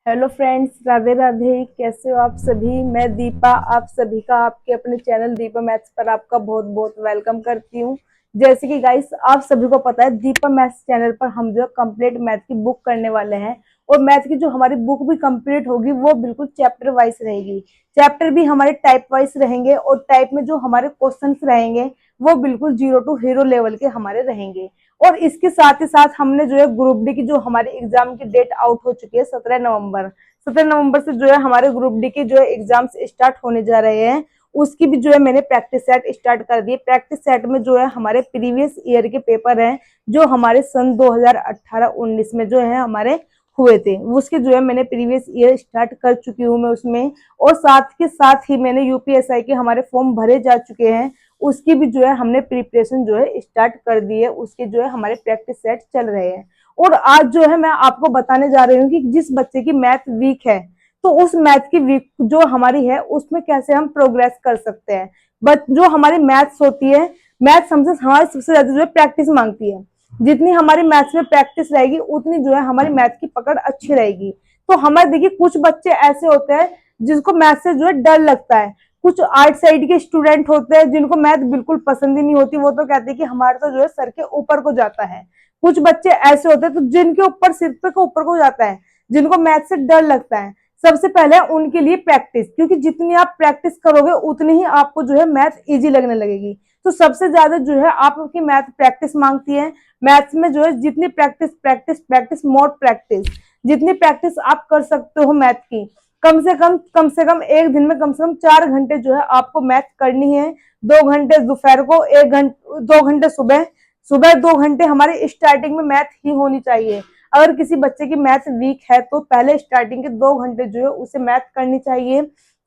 Hello friends, Radhe Radhe. कैसे हो आप सभी? मैं दीपा आप सभी का आपके अपने चैनल दीपा मैथ्स पर आपका बहुत बहुत वेलकम करती हूँ। जैसे कि गाइस आप सभी को पता है, दीपा मैथ्स चैनल पर हम जो कंप्लीट मैथ की बुक करने वाले हैं। और मैथ की जो हमारी बुक भी कंप्लीट होगी वो बिल्कुल चैप्टर वाइज रहेगी। चैप्टर भी हमारे टाइप वाइज रहेंगे और टाइप में जो हमारे क्वेश्चंस रहेंगे वो बिल्कुल जीरो टू हीरो लेवल के हमारे रहेंगे। और इसके साथ ही साथ हमने जो है ग्रुप डी की जो हमारे एग्जाम की डेट आउट हो चुकी है 17 नवंबर। 17 नवंबर से जो है हमारे ग्रुप डी के जो है एग्जाम्स स्टार्ट होने जा रहे हैं। उसकी भी जो है मैंने प्रैक्टिस सेट स्टार्ट कर दी। प्रैक्टिस सेट में जो है हमारे प्रीवियस ईयर के पेपर हैं जो हमारे सन 2018-19 में जो है हमारे हुए थे, उसके जो है मैंने प्रीवियस ईयर स्टार्ट कर चुकी हूँ मैं उसमें। और साथ के साथ ही मैंने यूपीएसआई के हमारे फॉर्म भरे जा चुके हैं, उसकी भी जो है हमने प्रिपरेशन जो है स्टार्ट कर दी है। उसके जो है हमारे प्रैक्टिस सेट चल रहे हैं। और आज जो है मैं आपको बताने जा रही हूँ कि जिस बच्चे की मैथ वीक है तो उस मैथ की वीक जो हमारी है उसमें कैसे हम प्रोग्रेस कर सकते हैं। बट जो हमारी मैथ्स होती है, मैथ्स हमसे हमारी सबसे ज्यादा जो है प्रैक्टिस मांगती है। जितनी हमारी मैथ्स में प्रैक्टिस रहेगी उतनी जो है हमारी मैथ की पकड़ अच्छी रहेगी। तो हमारे देखिए कुछ बच्चे ऐसे होते हैं जिसको मैथ से जो है डर लगता है। कुछ आर्ट साइड के स्टूडेंट होते हैं जिनको मैथ बिल्कुल पसंद ही नहीं होती, वो तो कहते हैं कि हमारे तो जो है सर के ऊपर को जाता है। कुछ बच्चे ऐसे होते हैं तो जिनके ऊपर सिर पे को ऊपर को जाता है, जिनको मैथ से डर लगता है। सबसे पहले उनके लिए प्रैक्टिस, क्योंकि जितनी आप प्रैक्टिस करोगे उतनी ही आपको जो है मैथ इजी लगने लगेगी। तो सबसे ज्यादा जो है आपकी मैथ प्रैक्टिस मांगती है। मैथ्स में जो है जितनी practice practice practice more practice, जितनी प्रैक्टिस आप कर सकते हो मैथ की, कम से कम एक दिन में कम से कम 4 घंटे जो है आपको मैथ करनी है। 2 घंटे दोपहर को, 1 घंटे 2 घंटे सुबह, सुबह 2 घंटे हमारे स्टार्टिंग में मैथ ही होनी चाहिए। अगर किसी बच्चे की मैथ वीक है तो पहले स्टार्टिंग के 2 घंटे जो है उसे मैथ करनी चाहिए।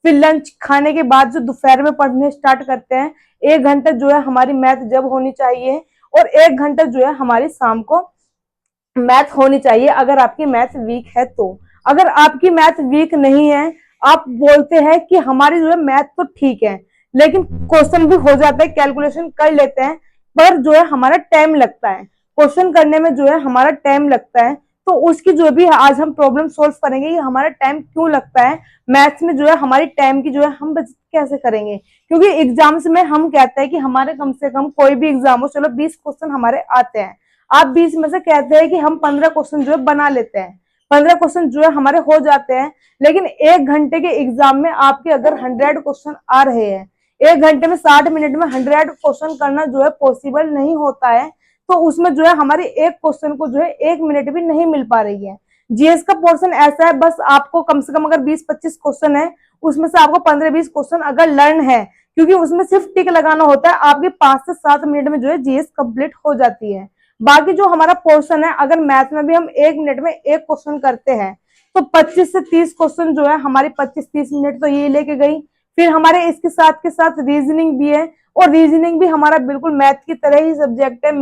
फिर लंच खाने के बाद जो दोपहर में पढ़ने स्टार्ट करते हैं, 1 घंटा जो है हमारी मैथ जब होनी चाहिए। और 1 घंटा जो है हमारी शाम को मैथ होनी चाहिए अगर आपकी मैथ वीक है तो। अगर आपकी मैथ वीक नहीं है, आप बोलते हैं कि हमारी जो है मैथ तो ठीक है लेकिन क्वेश्चन भी हो जाता है, कैलकुलेशन कर लेते हैं, पर जो है हमारा टाइम लगता है क्वेश्चन करने में, जो है हमारा टाइम लगता है। तो उसकी जो भी आज हम प्रॉब्लम सोल्व करेंगे कि हमारा टाइम क्यों लगता है मैथ्स में, जो है हमारी टाइम की जो है हम बचत कैसे करेंगे। क्योंकि एग्जाम्स में हम कहते हैं कि हमारे कम से कम कोई भी एग्जाम हो, चलो 20 क्वेश्चन हमारे आते हैं, आप 20 में से कहते हैं कि हम 15 क्वेश्चन जो है बना लेते हैं, 15 क्वेश्चन जो है हमारे हो जाते हैं। लेकिन 1 घंटे के एग्जाम में आपके अगर 100 क्वेश्चन आ रहे हैं, 1 घंटे में 60 मिनट में 100 क्वेश्चन करना जो है पॉसिबल नहीं होता है। तो उसमें जो है हमारे एक क्वेश्चन को जो है 1 मिनट भी नहीं मिल पा रही है। जीएस का पोर्शन ऐसा है, बस आपको कम से कम अगर 20-25 क्वेश्चन है, उसमें से आपको 15-20 क्वेश्चन अगर लर्न है, क्योंकि उसमें सिर्फ टिक लगाना होता है, आपके 5 से 7 मिनट में जो है जीएस कंप्लीट हो जाती है। बाकी जो हमारा पोर्शन है, अगर मैथ में भी हम 1 मिनट में एक क्वेश्चन करते हैं तो 25 से 30 क्वेश्चन जो है हमारी 25-30 मिनट तो ये लेके गई। फिर हमारे इसके साथ के साथ रीजनिंग भी है, और रीजनिंग भी हमारा बिल्कुल मैथ की तरह ही सब्जेक्ट है।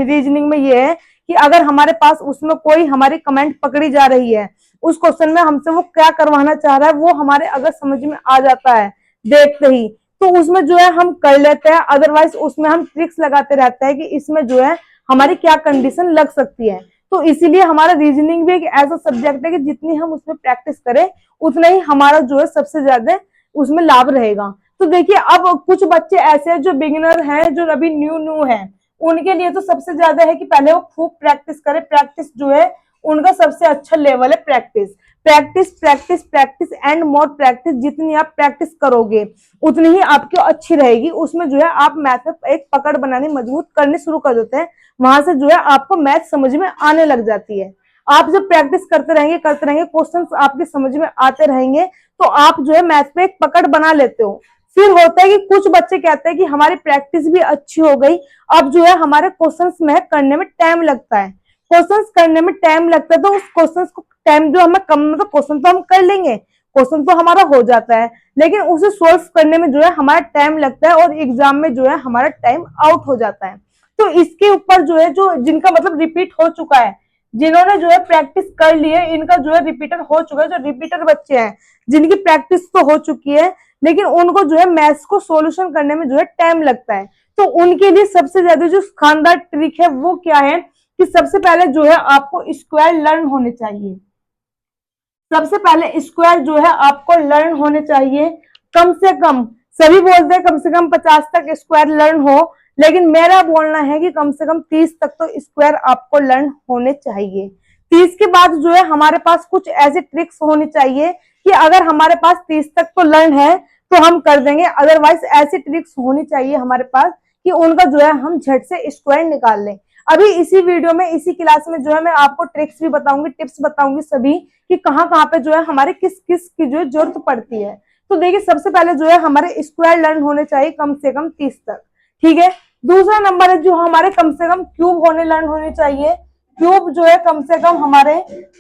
रीजनिंग में ये है कि अगर हमारे पास उसमें कोई हमारी कमेंट पकड़ी जा रही है, उस क्वेश्चन में हमसे वो क्या करवाना चाह रहा है वो हमारे अगर समझ में आ जाता है देखते ही, तो उसमें जो है हम कर लेते हैं। अदरवाइज उसमें हम ट्रिक्स लगाते रहते हैं कि इसमें जो है हमारी क्या कंडीशन लग सकती है। तो इसीलिए हमारा रीजनिंग भी एक ऐसा सब्जेक्ट है कि जितनी हम उसमें प्रैक्टिस करें उतना ही हमारा जो है सबसे ज्यादा उसमें लाभ रहेगा। तो देखिए अब कुछ बच्चे ऐसे हैं जो बिगिनर हैं, जो अभी न्यू न्यू है, उनके लिए तो सबसे ज्यादा है कि पहले वो खूब प्रैक्टिस करें। प्रैक्टिस जो है उनका सबसे अच्छा लेवल है practice. Practice practice practice and more practice, जितनी आप प्रैक्टिस करोगे उतनी ही आपकी अच्छी रहेगी। उसमें जो है आप मैथ में एक पकड़ बनानी मजबूत करनी शुरू कर देते हैं, वहां से जो है आपको मैथ समझ में आने लग जाती है। आप जब प्रैक्टिस करते रहेंगे क्वेश्चंस आपके समझ में आते रहेंगे तो आप जो है मैथ पे एक पकड़ बना लेते हो। फिर होता है कि कुछ बच्चे कहते हैं कि हमारी प्रैक्टिस भी अच्छी हो गई, अब जो है हमारे क्वेश्चंस में करने में टाइम लगता है। क्वेश्चंस करने में टाइम लगता है तो उस क्वेश्चंस को टाइम जो हमें कम, मतलब क्वेश्चन तो हम कर लेंगे, क्वेश्चन तो हमारा हो जाता है, लेकिन उसे सोल्व करने में जो है हमारा टाइम लगता है और एग्जाम में जो है हमारा टाइम आउट हो जाता है। तो इसके ऊपर जो है, जो जिनका मतलब रिपीट हो चुका है, जिन्होंने जो है प्रैक्टिस कर ली है, इनका जो है रिपीटर हो चुका है, जो रिपीटर बच्चे हैं जिनकी प्रैक्टिस तो हो चुकी है लेकिन उनको जो है मैथ्स को सॉल्यूशन करने में जो है टाइम लगता है, तो उनके लिए सबसे ज्यादा जो शानदार ट्रिक है वो क्या है कि सबसे पहले जो है आपको स्क्वायर लर्न होने चाहिए। सबसे पहले स्क्वायर जो है आपको लर्न होने चाहिए कम से कम। सभी बोलते हैं कम से कम 50 तक स्क्वायर लर्न हो, लेकिन मेरा बोलना है कि कम से कम 30 तक तो स्क्वायर आपको लर्न होने चाहिए। 30 के बाद जो है हमारे पास कुछ ऐसे ट्रिक्स होनी चाहिए कि अगर हमारे पास 30 तक तो लर्न है तो हम कर देंगे, अदरवाइज ऐसी ट्रिक्स होनी चाहिए हमारे पास कि उनका जो है हम झट से स्क्वायर निकाल लें। अभी इसी वीडियो में, इसी क्लास में जो है मैं आपको ट्रिक्स भी बताऊंगी, टिप्स बताऊंगी सभी कि कहाँ कहाँ पे जो है हमारे किस किस की जो है जरूरत पड़ती है। तो देखिए सबसे पहले जो है हमारे स्क्वायर लर्न होने चाहिए कम से कम 30 तक, ठीक है। दूसरा नंबर है जो हमारे कम से कम क्यूब होने लर्न होने चाहिए। क्यूब जो है कम से कम हमारे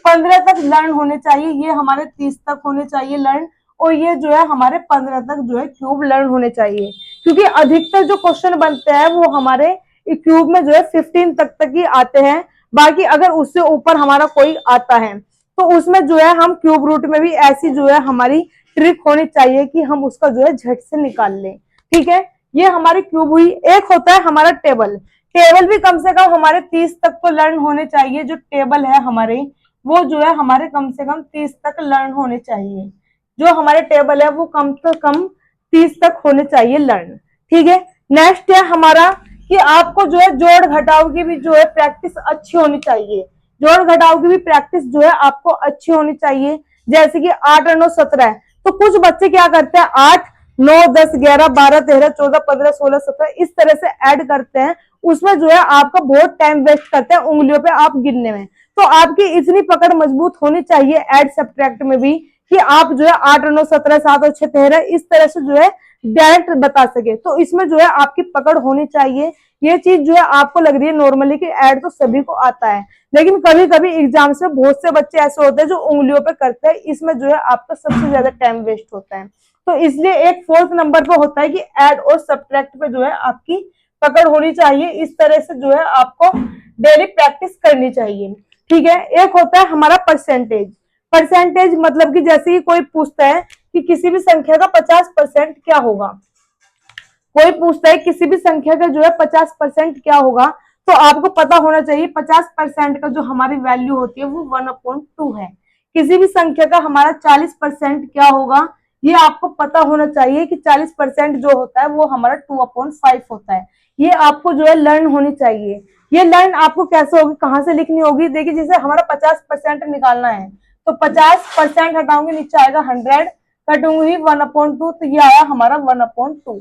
15 तक लर्न होने चाहिए, ये हमारे 30 तक होने चाहिए लर्न, और ये जो है हमारे 15 तक जो है क्यूब लर्न होने चाहिए। क्योंकि अधिकतर जो क्वेश्चन बनते हैं वो हमारे क्यूब में जो है 15 तक ही आते हैं। बाकी अगर उससे ऊपर हमारा कोई आता है तो उसमें जो है हम क्यूब रूट में भी ऐसी जो है हमारी ट्रिक होनी चाहिए कि हम उसका जो है झट से निकाल लें, ठीक है। ये हमारी क्यूब हुई। एक होता है हमारा टेबल। टेबल भी कम से कम हमारे 30 तक तो लर्न होने चाहिए। जो टेबल है हमारे वो जो है हमारे कम से कम 30 तक लर्न होने चाहिए। जो हमारे टेबल है वो कम से कम 30 तक होने चाहिए लर्न, ठीक है। नेक्स्ट है हमारा कि आपको जो है जोड़ घटाव की भी जो है प्रैक्टिस अच्छी होनी चाहिए। जोड़ घटाव की भी प्रैक्टिस जो है आपको अच्छी होनी चाहिए। जैसे कि 8 और 9 17, तो कुछ बच्चे क्या करते हैं 8 9 10 11 12 13 14 15 16 17 इस तरह से ऐड करते हैं। उसमें जो है आपका बहुत टाइम वेस्ट करते हैं उंगलियों पे आप गिनने में। तो आपकी इतनी पकड़ मजबूत होनी चाहिए ऐड सब्ट्रैक्ट में भी कि आप जो है 8 और 9 17 7 और 6 13 इस तरह से जो है डायरेक्ट बता सके। तो इसमें जो है आपकी पकड़ होनी चाहिए। ये चीज जो है आपको लग रही है नॉर्मली कि ऐड तो सभी को आता है, लेकिन कभी कभी एग्जाम से बहुत से बच्चे ऐसे होते हैं जो उंगलियों पे करते हैं, इसमें जो है आपका सबसे ज्यादा टाइम वेस्ट होता है। तो इसलिए एक 4th नंबर पे होता है कि ऐड और सब्ट्रैक्ट पे जो है आपकी पकड़ होनी चाहिए। इस तरह से जो है आपको डेली प्रैक्टिस करनी चाहिए, ठीक है। एक होता है हमारा परसेंटेज। परसेंटेज मतलब कि जैसे कि कोई पूछता है कि किसी भी संख्या का 50% क्या होगा, कोई पूछता है किसी भी संख्या का जो है 50% क्या होगा, तो आपको पता होना चाहिए 50% का जो हमारी वैल्यू होती है वो 1/2 है। किसी भी संख्या का हमारा 40% क्या होगा, ये आपको पता होना चाहिए कि 40% जो होता है वो हमारा 2/5 होता है। ये आपको जो है लर्न होनी चाहिए। ये लर्न आपको कैसे होगी, कहाँ से लिखनी होगी, देखिए जैसे हमारा 50% निकालना है तो 50% हटाऊंगी नीचे आएगा 100, कटूंगी 1/2 तो ये आया हमारा 1/2,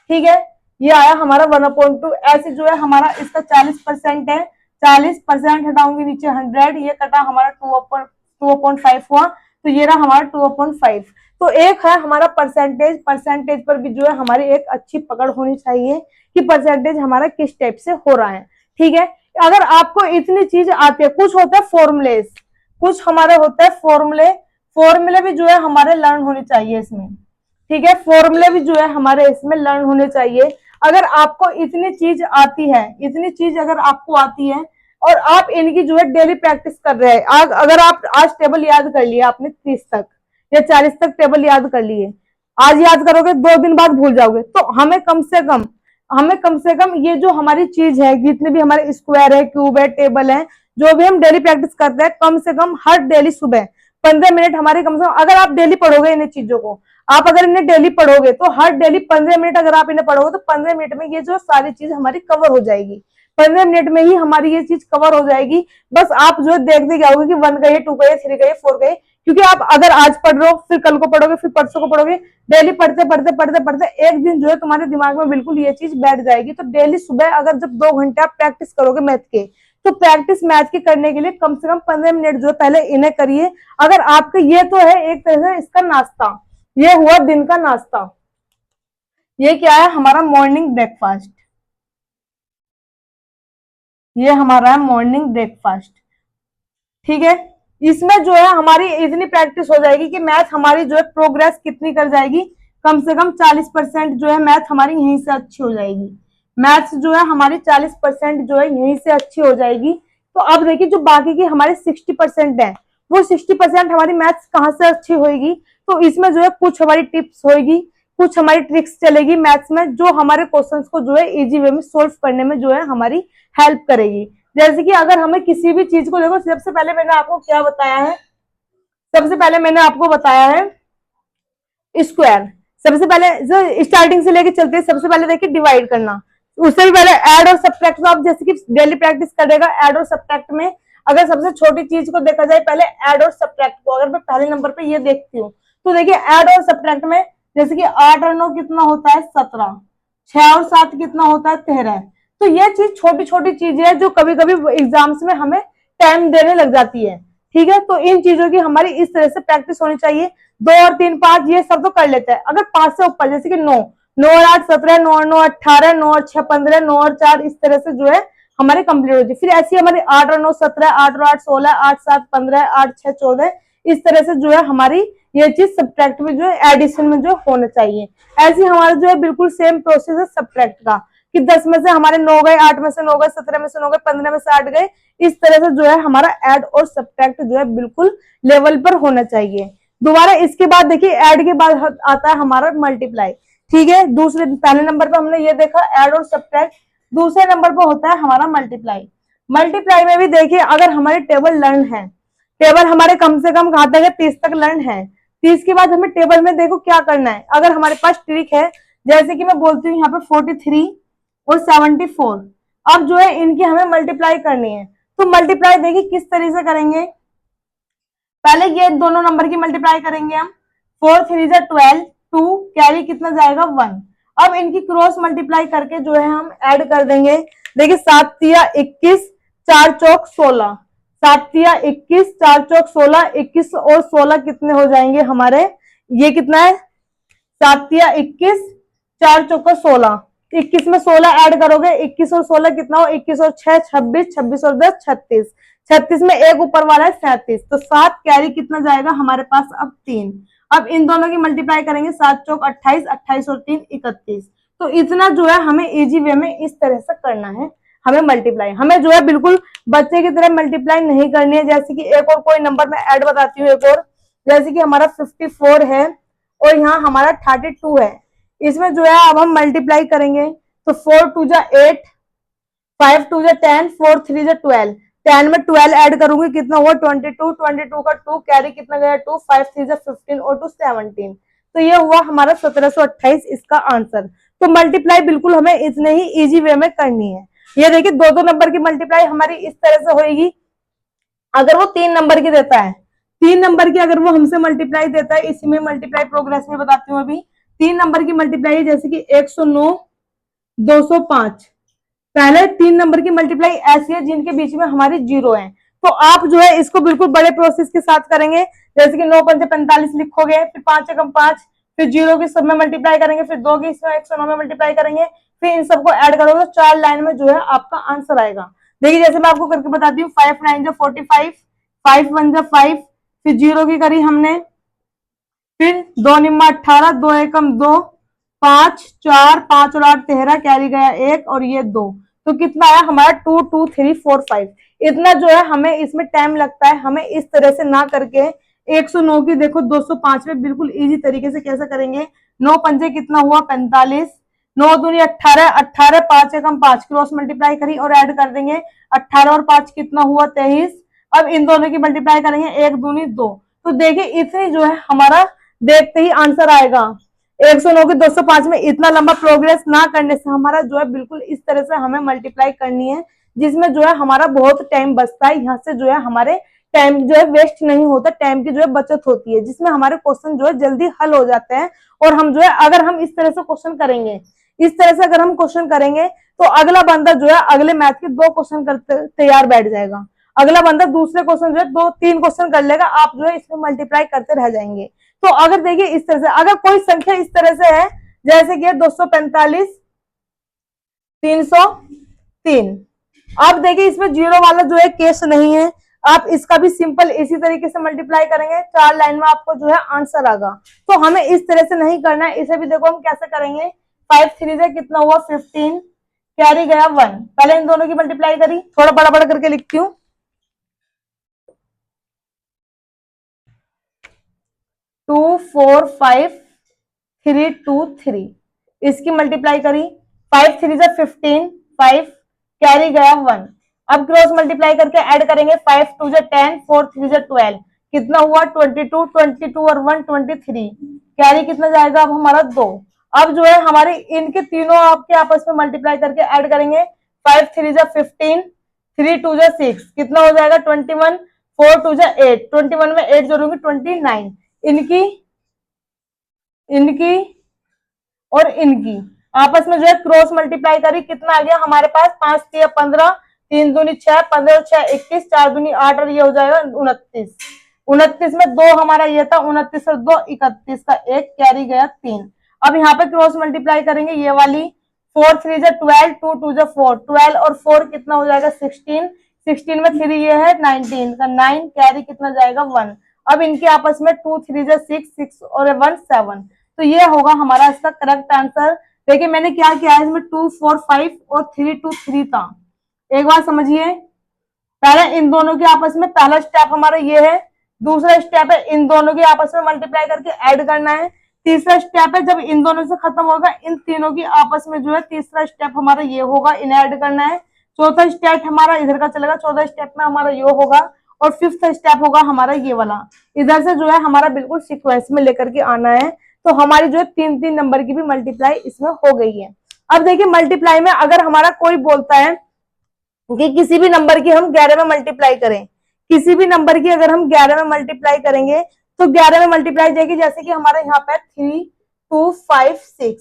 ठीक है। ये आया हमारा 1/2। ऐसे जो है हमारा इसका 40% है, 40% हटाऊंगी नीचे 100, ये कटा हमारा 2/5 हुआ, तो ये रहा हमारा 2/5। तो एक है हमारा परसेंटेज। परसेंटेज पर भी जो है हमारी एक अच्छी पकड़ होनी चाहिए कि परसेंटेज हमारा किस टाइप से हो रहा है, ठीक है। अगर आपको इतनी चीज आती है, कुछ होता है फॉर्मूलेस, कुछ हमारे होता है फॉर्मूले, फॉर्मूले भी जो है हमारे लर्न होने चाहिए इसमें, ठीक है। फॉर्मूले भी जो है हमारे इसमें लर्न होने चाहिए। अगर आपको इतनी चीज आती है, इतनी चीज अगर आपको आती है और आप इनकी जो है डेली प्रैक्टिस कर रहे हैं, अगर आप आज टेबल याद कर लिया आपने 30 तक या 40 तक टेबल याद कर लिए, आज याद करोगे 2 दिन बाद भूल जाओगे, तो हमें कम से कम ये जो हमारी चीज है, जितने भी हमारे स्क्वायर है, क्यूब है, टेबल है, जो भी हम डेली प्रैक्टिस करते हैं, कम से कम हर डेली सुबह 15 मिनट हमारे कम से कम, अगर आप डेली पढ़ोगे इन चीजों को, आप अगर इन्हें डेली पढ़ोगे तो हर डेली 15 मिनट अगर आप इन्हें पढ़ोगे तो 15 मिनट में ये जो सारी चीज हमारी कवर हो जाएगी। 15 मिनट में ही हमारी ये चीज कवर हो जाएगी। बस आप जो देखते जाओगे कि 1 का ये, 2 का ये, 3 का ये, 4 का ये, क्योंकि आप अगर आज पढ़ रहे हो फिर कल को पढ़ोगे फिर परसों को पढ़ोगे, डेली पढ़ते पढ़ते पढ़ते पढ़ते एक दिन जो है तुम्हारे दिमाग में बिल्कुल ये चीज बैठ जाएगी। तो डेली सुबह अगर जब 2 घंटे आप प्रैक्टिस करोगे मैथ के, तो प्रैक्टिस मैथ की करने के लिए कम से कम 15 मिनट जो है पहले इन्हें करिए। अगर आपका ये तो है एक तरह से इसका नाश्ता, ये हुआ दिन का नाश्ता। ये क्या है हमारा मॉर्निंग ब्रेकफास्ट, ये हमारा है मॉर्निंग ब्रेकफास्ट, ठीक है। इसमें जो है हमारी इतनी प्रैक्टिस हो जाएगी कि मैथ हमारी जो है प्रोग्रेस कितनी कर जाएगी, कम से कम 40% जो है मैथ हमारी यहीं से अच्छी हो जाएगी। मैथ्स जो है हमारी 40% जो है यहीं से अच्छी हो जाएगी। तो अब देखिए जो बाकी की हमारी 60% है, वो 60% हमारी मैथ्स कहाँ से अच्छी होगी, तो इसमें जो है कुछ हमारी टिप्स होगी, कुछ हमारी ट्रिक्स चलेगी मैथ्स में, जो हमारे क्वेश्चंस को जो है इजी वे में सोल्व करने में जो है हमारी हेल्प करेगी। जैसे कि अगर हमें किसी भी चीज को, देखो सबसे पहले मैंने आपको क्या बताया है, सबसे पहले मैंने आपको बताया है स्क्वायर। सबसे पहले स्टार्टिंग से लेके चलते हैं, सबसे पहले देखिए डिवाइड करना, उससे भी पहले ऐड और सब्ट्रैक्ट। तो आप जैसे कि डेली प्रैक्टिस करेगा ऐड और सब्ट्रैक्ट में, अगर सबसे छोटी चीज को देखा जाए पहले ऐड और सब्ट्रैक्ट को, अगर मैं पहले नंबर पे ये देखती हूँ तो देखिए ऐड और सब्ट्रैक्ट में जैसे कि 8 और 9 कितना होता है 17, 6 और 7 कितना होता है 13। तो ये चीज छोटी छोटी चीजें है जो कभी कभी एग्जाम्स में हमें टाइम देने लग जाती है। ठीक है, तो इन चीजों की हमारी इस तरह से प्रैक्टिस होनी चाहिए। 2 और 3 5 ये सब तो कर लेते हैं, अगर 5 से ऊपर जैसे कि 9, 9 और 8 17, 9 और 9 18, 9 और 6 15, 9 और 4 इस तरह से जो है हमारे कंप्लीट होती है। फिर ऐसी हमारी 8 और 9 17, 8 और 8 16, 8 7 15, 8 6 14 इस तरह से जो है हमारी ये चीज सब्ट्रैक्ट में जो है एडिशन में जो होना चाहिए। ऐसी हमारा जो है बिल्कुल सेम प्रोसेस है सब्ट्रैक्ट का, कि 10 में से हमारे 9 गए, 8 में से 9 गए, 17 में से 9 गए, 15 में से 8 गए, इस तरह से जो है हमारा ऐड और सब्ट्रैक्ट जो है बिल्कुल लेवल पर होना चाहिए। दोबारा इसके बाद देखिए ऐड के बाद आता है हमारा मल्टीप्लाई। ठीक है, दूसरे पहले नंबर पर हमने ये देखा ऐड और सब्ट्रैक्ट, दूसरे नंबर पर होता है हमारा मल्टीप्लाई। मल्टीप्लाई में भी देखिए अगर हमारे टेबल लर्न है, टेबल हमारे कम से कम कहां तक है 30 तक लर्न है, 30 के बाद हमें टेबल में देखो क्या करना है। अगर हमारे पास ट्रिक है, जैसे कि मैं बोलती हूँ यहाँ पे 43 और 74, अब जो है इनकी हमें मल्टीप्लाई करनी है। तो मल्टीप्लाई देखिए किस तरीके से करेंगे, पहले ये दोनों नंबर की मल्टीप्लाई करेंगे हम, 4 3 12, 2 कैरी कितना जाएगा 1। अब इनकी क्रॉस मल्टीप्लाई करके जो है हम ऐड कर देंगे। देखिए 7 तिया 21, 4 चौक 16, 7 तिया 21, 4 चौक 16, 21 और 16 कितने हो जाएंगे हमारे, ये कितना है 7 तिया 21, 4 चौक 16, 21 में 16 ऐड करोगे, 21 और 16 कितना हो, 21 और 6 26, 26 और 10 36, 36 में एक ऊपर वाला है 37, तो 7 कैरी कितना जाएगा हमारे पास अब 3। अब इन दोनों की मल्टीप्लाई करेंगे, 7 चौक 28, 28 और 3 31। तो इतना जो है हमें इजी वे में इस तरह से करना है हमें मल्टीप्लाई। हमें जो है बिल्कुल बच्चे की तरह मल्टीप्लाई नहीं करनी है। जैसे कि एक और कोई नंबर में ऐड बताती हूँ, एक और जैसे कि हमारा 54 है और यहाँ हमारा 32 है, इसमें जो है अब हम मल्टीप्लाई करेंगे तो 4 2 जा 8, 5 2 जा 10, 4 3 जा 12, 10 में 12 ऐड करूंगी कितना हुआ 22, 22 का 2 कैरी कितना गया 2, 5 3 जा 15 और 2 17। तो ये हुआ हमारा 1728 इसका आंसर। तो मल्टीप्लाई बिल्कुल हमें इतने ही इजी वे में करनी है। ये देखिए दो दो नंबर की मल्टीप्लाई हमारी इस तरह से होगी। अगर वो 3 नंबर की देता है, 3 नंबर की अगर वो हमसे मल्टीप्लाई देता है, इसी में मल्टीप्लाई प्रोग्रेस में बताती हूँ अभी। 3 नंबर की मल्टीप्लाई जैसे कि 109 205, पहले 3 नंबर की मल्टीप्लाई ऐसी है जिनके बीच में हमारी जीरो है। तो आप जो है इसको बिल्कुल बड़े प्रोसेस के साथ करेंगे, जैसे कि 9 पंजे 45 लिखोगे, फिर 5 एकम 5, फिर जीरो की सब में मल्टीप्लाई करेंगे, फिर 2 की इसमें 109 में मल्टीप्लाई करेंगे, फिर इन सबको ऐड करोगे तो 4 लाइन में जो है आपका आंसर आएगा। देखिए जैसे मैं आपको करके बताती हूँ, 5 9 जा 45, 5 1 जा 5, फिर जीरो की करी हमने, फिर 2 निम्मा 18, 2 एकम 2, 5 4, 5 और 8 13, कैरी गया 1 और ये 2, तो कितना आया हमारा 2 2 3 4 5। इतना जो है हमें इसमें टाइम लगता है। हमें इस तरह से ना करके 109 की देखो 205 में बिल्कुल इजी तरीके से कैसे करेंगे। 9 पंजे कितना हुआ 45, 9 दूनी 18, 18 5 एकम 5, क्रॉस मल्टीप्लाई करी और ऐड कर देंगे, 18 और 5 कितना हुआ 23। अब इन दोनों की मल्टीप्लाई करेंगे, 1 दूनी 2। तो देखिए इतनी जो है हमारा देखते ही आंसर आएगा। 109 की 205 में इतना लंबा प्रोग्रेस ना करने से हमारा जो है बिल्कुल इस तरह से हमें मल्टीप्लाई करनी है, जिसमें जो है हमारा बहुत टाइम बचता है। यहाँ से जो है हमारे टाइम जो है वेस्ट नहीं होता, टाइम की जो है बचत होती है, जिसमें हमारे क्वेश्चन जो है जल्दी हल हो जाते हैं। और हम जो है अगर हम इस तरह से क्वेश्चन करेंगे, इस तरह से अगर हम क्वेश्चन करेंगे तो अगला बंदा जो है अगले मैथ के 2 क्वेश्चन करते तैयार बैठ जाएगा, अगला बंदा दूसरे क्वेश्चन जो है 2 3 क्वेश्चन कर लेगा, आप जो है इसमें मल्टीप्लाई करते रह जाएंगे। तो अगर देखिए इस तरह से अगर कोई संख्या इस तरह से है जैसे कि 245 303, अब देखिए इसमें जीरो वाला जो है केस नहीं है, आप इसका भी सिंपल इसी तरीके से मल्टीप्लाई करेंगे, 4 लाइन में आपको जो है आंसर आएगा। तो हमें इस तरह से नहीं करना है, इसे भी देखो हम कैसे करेंगे। 5 3 से कितना हुआ 15, कैरी गया 1, पहले इन दोनों की मल्टीप्लाई करी, थोड़ा बड़ा बड़ा करके लिखती हूँ, 2 4 5 3 2 3, इसकी मल्टीप्लाई करी, 5 3 से 15, 5 कैरी गया 1। अब क्रॉस मल्टीप्लाई करके ऐड करेंगे, 5 2 से 10, 4 3 से 12, कितना हुआ 22, 22 और 1 23, कैरी कितना जाएगा अब हमारा 2। अब जो है हमारे इनके तीनों आपके आपस में मल्टीप्लाई करके ऐड करेंगे, 5 3 जा 15, 3 2 जा 6, कितना हो जाएगा 21, 4 2 जा 8, 21 में 8 जोड़ूंगी 29, इनकी इनकी और इनकी आपस में जो है क्रॉस मल्टीप्लाई करी, कितना आ गया हमारे पास 5 3 15, 3 दूनी 6, 15 और 6 21, 4 दूनी 8 और ये हो जाएगा 29। 29 में 2 हमारा ये था, 29 और 2 31 का 1 कैरी गया 3। अब यहाँ पे क्रॉस मल्टीप्लाई करेंगे, ये वाली 4 3 जा 12, 2 2 जा 4, 12 और 4 कितना हो जाएगा 16, 16 में 3 ये है 19 का 9, कैरी कितना जाएगा 1। अब इनके आपस में 2 3 जा 6, 6 और 1 7, तो ये होगा हमारा इसका करेक्ट आंसर। देखिए मैंने क्या किया है, इसमें 2 4 5 और 3 2 3 था। एक बार समझिए, पहले इन दोनों के आपस में पहला स्टेप हमारा ये है, दूसरा स्टेप है इन दोनों के आपस में मल्टीप्लाई करके ऐड करना है, तीसरा स्टेप है जब इन दोनों से खत्म होगा इन तीनों की आपस में जो है तीसरा स्टेप हमारा ये होगा, इन्हें ऐड करना है। चौथा स्टेप हमारा इधर का चलेगा, चौथा स्टेप में हमारा ये होगा, और फिफ्थ स्टेप होगा हमारा ये वाला। इधर से जो है हमारा बिल्कुल सीक्वेंस में लेकर के आना है। तो हमारी जो है 3 नंबर की भी मल्टीप्लाई इसमें हो गई है। अब देखिए मल्टीप्लाई में अगर हमारा कोई बोलता है कि किसी भी नंबर की हम 11 में मल्टीप्लाई करें, किसी भी नंबर की अगर हम 11 में मल्टीप्लाई करेंगे तो 11 में मल्टीप्लाई जाएगी, जैसे कि हमारा यहाँ पे 3 2 5 6,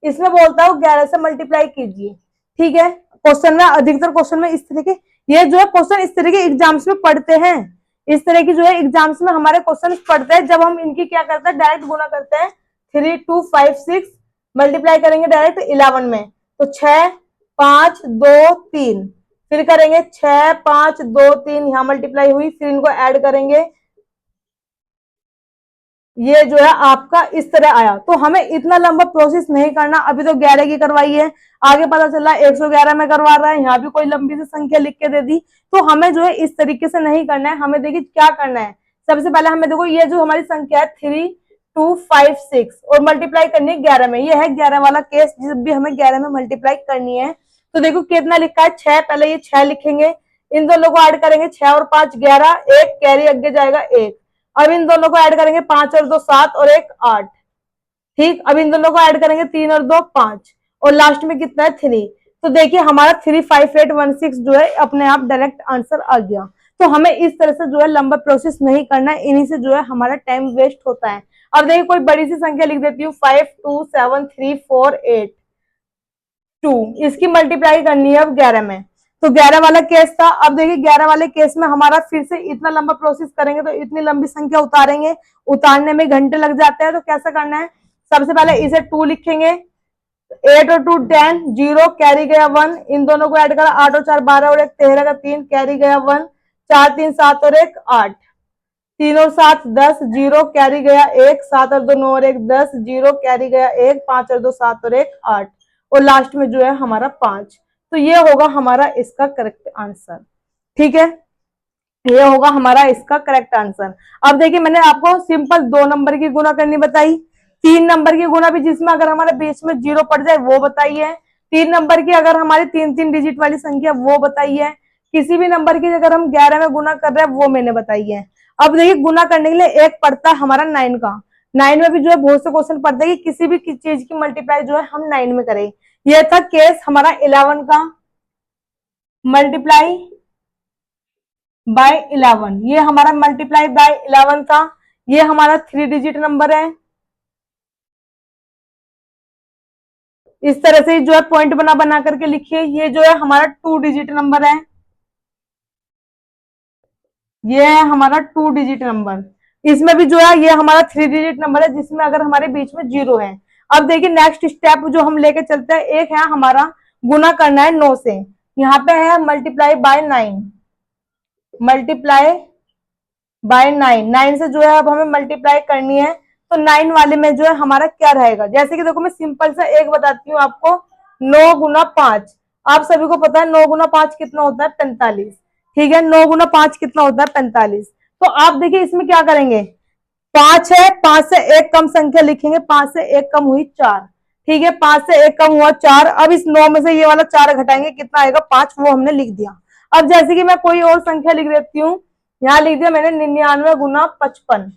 इसमें बोलता है 11 से मल्टीप्लाई कीजिए। ठीक है, क्वेश्चन में अधिकतर क्वेश्चन में इस तरह के, ये जो है क्वेश्चन इस तरह के एग्जाम्स में पढ़ते हैं, इस तरह की जो है एग्जाम्स में हमारे क्वेश्चन पढ़ते हैं। जब हम इनकी क्या करते हैं, डायरेक्ट गुना करते हैं, 3 2 5 6 मल्टीप्लाई करेंगे डायरेक्ट 11 में, तो 6 5 2 3, फिर करेंगे 6 5 2 3, यहां मल्टीप्लाई हुई, फिर इनको ऐड करेंगे, ये जो है आपका इस तरह आया। तो हमें इतना लंबा प्रोसेस नहीं करना, अभी तो 11 की करवाई है, आगे पता चला 111 में करवा रहा है, यहाँ भी कोई लंबी सी संख्या लिख के दे दी। तो हमें जो है इस तरीके से नहीं करना है, हमें देखिए क्या करना है। सबसे पहले हमें देखो ये जो हमारी संख्या है 3 2 5 6 और मल्टीप्लाई करनी है 11 में, ये है 11 वाला केस, जब भी हमें 11 में मल्टीप्लाई करनी है। तो देखो कितना लिखा है 6, पहले ये 6 लिखेंगे, इन दोनों को ऐड करेंगे 6 और 5 11, 1 कैरी आगे जाएगा 1। अब इन दोनों को ऐड करेंगे 5 और 2 7 और 1 8। ठीक, अब इन दोनों को ऐड करेंगे 3 और 2 5 और लास्ट में कितना है 3। तो देखिए हमारा 35816 जो है अपने आप डायरेक्ट आंसर आ गया। तो हमें इस तरह से जो है लंबा प्रोसेस नहीं करना है, इन्हीं से जो है हमारा टाइम वेस्ट होता है। अब देखिए कोई बड़ी सी संख्या लिख देती हूँ 5 2 7 3 4 8 2, इसकी मल्टीप्लाई करनी है अब 11 में। तो 11 वाला केस था। अब देखिए 11 वाले केस में हमारा फिर से इतना लंबा प्रोसेस करेंगे तो इतनी लंबी संख्या उतारेंगे, उतारने में घंटे लग जाते हैं। तो कैसा करना है, सबसे पहले इसे 2 लिखेंगे, 8 और 2 10, 0 कैरी गया 1, इन दोनों को ऐड करा 8 और 4 12 और 1 13 का 3 कैरी गया 1, 4 3 7 और 1 8, 3 और 7 10, 0 कैरी गया 1, 7 और 2 9 और 1 10, 0 कैरी गया 1, 5 और 2 7 और 1 8 और लास्ट में जो है हमारा 5। तो ये होगा हमारा इसका करेक्ट आंसर। ठीक है, ये होगा हमारा इसका करेक्ट आंसर। अब देखिए मैंने आपको सिंपल 2 नंबर की गुना करनी बताई, 3 नंबर की गुना भी जिसमें अगर हमारे बीच में 0 पड़ जाए वो बताई है, 3 नंबर की अगर हमारी 3 डिजिट वाली संख्या वो बताई है, किसी भी नंबर की अगर हम 11 में गुना कर रहे हैं वो मैंने बताई है। अब देखिए गुना करने के लिए एक पड़ता है हमारा 9 का, 9 में भी जो है बहुत से क्वेश्चन पढ़ते हैं कि किसी भी चीज की मल्टीप्लाई जो है हम 9 में करें। यह था केस हमारा 11 का, मल्टीप्लाई बाय 11, ये हमारा मल्टीप्लाई बाय 11 था। ये हमारा 3 डिजिट नंबर है, इस तरह से जो है पॉइंट बना बना करके लिखिए। ये जो है हमारा 2 डिजिट नंबर है, ये है हमारा 2 डिजिट नंबर। इसमें भी जो है ये हमारा 3 डिजिट नंबर है जिसमें अगर हमारे बीच में 0 है। अब देखिए नेक्स्ट स्टेप जो हम लेके चलते हैं, एक है हमारा गुना करना है 9 से, यहाँ पे है मल्टीप्लाई बाय 9, मल्टीप्लाई बाय 9, 9 से जो है अब हमें मल्टीप्लाई करनी है। तो 9 वाले में जो है हमारा क्या रहेगा, जैसे कि देखो मैं सिंपल सा एक बताती हूँ आपको, 9 गुना 5, आप सभी को पता है 9 गुना 5 कितना होता है 45। ठीक है, 9 गुना 5 कितना होता है 45। तो आप देखिए इसमें क्या करेंगे, 5 है, 5 से एक कम संख्या लिखेंगे, 5 से एक कम हुई 4। ठीक है, 5 से एक कम हुआ 4। अब इस 9 में से ये वाला 4 घटाएंगे, कितना आएगा 5, वो हमने लिख दिया। अब जैसे कि मैं कोई और संख्या लिख देती हूँ, यहाँ लिख दिया मैंने 99 गुना 55।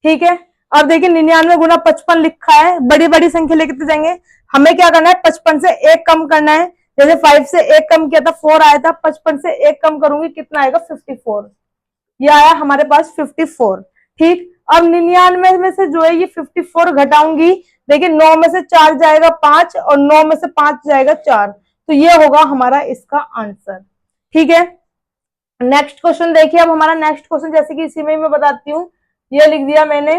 ठीक है, अब देखिए 99 गुना 55 लिखा है, बड़ी बड़ी संख्या लेके जाएंगे। हमें क्या करना है, 55 से एक कम करना है। जैसे 5 से एक कम किया था 4 आया था, 55 से एक कम करूंगी कितना आएगा 54। ये आया हमारे पास 54। ठीक, अब 99 में से जो है ये 54 घटाऊंगी। देखिए 9 में से 4 जाएगा 5 और 9 में से 5 जाएगा 4, तो ये होगा हमारा इसका आंसर। ठीक है, नेक्स्ट क्वेश्चन देखिए। अब हमारा नेक्स्ट क्वेश्चन जैसे कि इसी में मैं बताती हूँ, ये लिख दिया मैंने।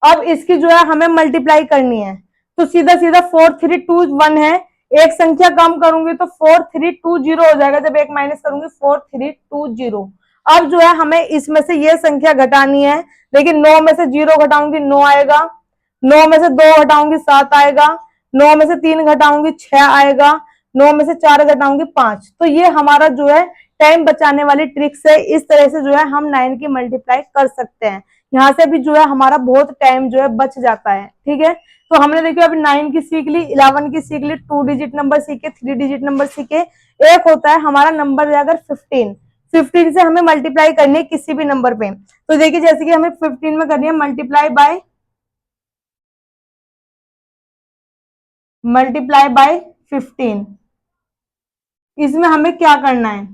अब इसकी जो है हमें मल्टीप्लाई करनी है, तो सीधा सीधा 4321 है, एक संख्या कम करूंगी तो 4320 हो जाएगा, जब एक माइनस करूंगी 4320। अब जो है हमें इसमें से ये संख्या घटानी है। लेकिन 9 में से 0 घटाऊंगी 9 आएगा, 9 में से 2 घटाऊंगी 7 आएगा, 9 में से 3 घटाऊंगी 6 आएगा, 9 में से 4 घटाऊंगी 5। तो ये हमारा जो है टाइम बचाने वाली ट्रिक्स है। इस तरह से जो है हम 9 की मल्टीप्लाई कर सकते हैं। यहाँ से भी जो है हमारा बहुत टाइम जो है बच जाता है। ठीक है, तो हमने देखिए अभी 9 की सीख ली, 11 की सीख ली, 2 डिजिट नंबर सीखे, 3 डिजिट नंबर सीखे। एक होता है हमारा नंबर अगर 15, 15 से हमें मल्टीप्लाई करनी है किसी भी नंबर पे। तो देखिए जैसे कि हमें 15 में करनी है मल्टीप्लाई बाय 15। इसमें हमें क्या करना है,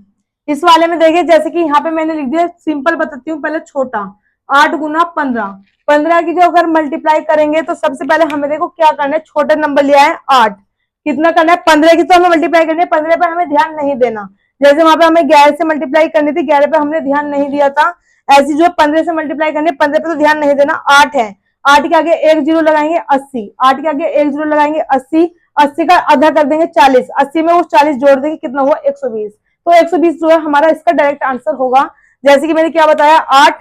इस वाले में देखिए जैसे कि यहाँ पे मैंने लिख दिया, सिंपल बताती हूँ पहले छोटा। 8 गुना 15, 15 की जो अगर मल्टीप्लाई करेंगे तो सबसे पहले हमें देखो क्या करना है, छोटा नंबर लिया है 8, कितना करना है 15 की तो हमें मल्टीप्लाई करनी है, 15 पे हमें ध्यान नहीं देना। जैसे वहां पे हमें 11 से मल्टीप्लाई करनी थी, 11 पे हमने ध्यान नहीं दिया था, ऐसी जो 15 से मल्टीप्लाई करनी है 15 पे तो ध्यान नहीं देना। 8 है, 8 के आगे एक जीरो लगाएंगे 80, 8 के आगे एक जीरो लगाएंगे 80, 80 का आधा कर देंगे 40, 80 में वो 40 जोड़ देंगे कितना हुआ 120। तो 120 जो है हमारा इसका डायरेक्ट आंसर होगा। जैसे कि मैंने क्या बताया, 8,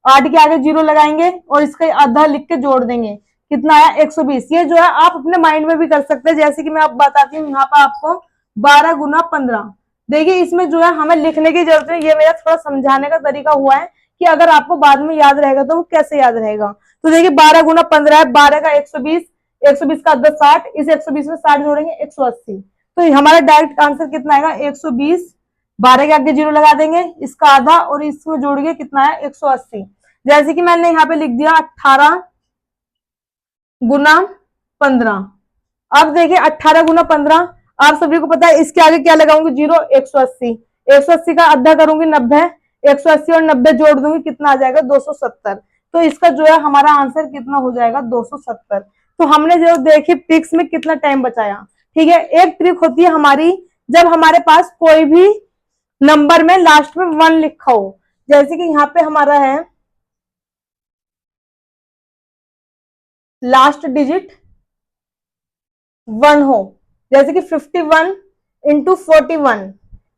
8 के आगे जीरो लगाएंगे और इसका आधा लिख के जोड़ देंगे, कितना आया 120। ये जो है आप अपने माइंड में भी कर सकते हैं। जैसे कि मैं आप बताती हूँ यहाँ पर आपको 12 गुना 15। देखिए इसमें जो है हमें लिखने की जरूरत है, ये मेरा थोड़ा समझाने का तरीका हुआ है कि अगर आपको बाद में याद रहेगा तो वो कैसे याद रहेगा। तो देखिए 12 गुना 15 है, 12 का 120, 120 का 10 60, इस 120 में 60 जोड़ेंगे 180। तो हमारा डायरेक्ट आंसर कितना आएगा 120। 12 के आगे जीरो लगा देंगे, इसका आधा और इसमें जोड़िए कितना है 180। जैसे कि मैंने यहाँ पे लिख दिया 18 गुना 15। अब देखिए 18 गुना 15, आप सभी को पता है इसके आगे क्या लगाऊंगी जीरो, 180, 180 का आधा करूंगी 90, 180 और 90 जोड़ दूंगी कितना आ जाएगा 270। तो इसका जो है हमारा आंसर कितना हो जाएगा 270। तो हमने जो देखी ट्रिक्स में कितना टाइम बचाया। ठीक है, एक ट्रिक होती है हमारी जब हमारे पास कोई भी नंबर में लास्ट में 1 लिखा हो, जैसे कि यहाँ पे हमारा है लास्ट डिजिट 1 हो, जैसे कि 51 इंटू 41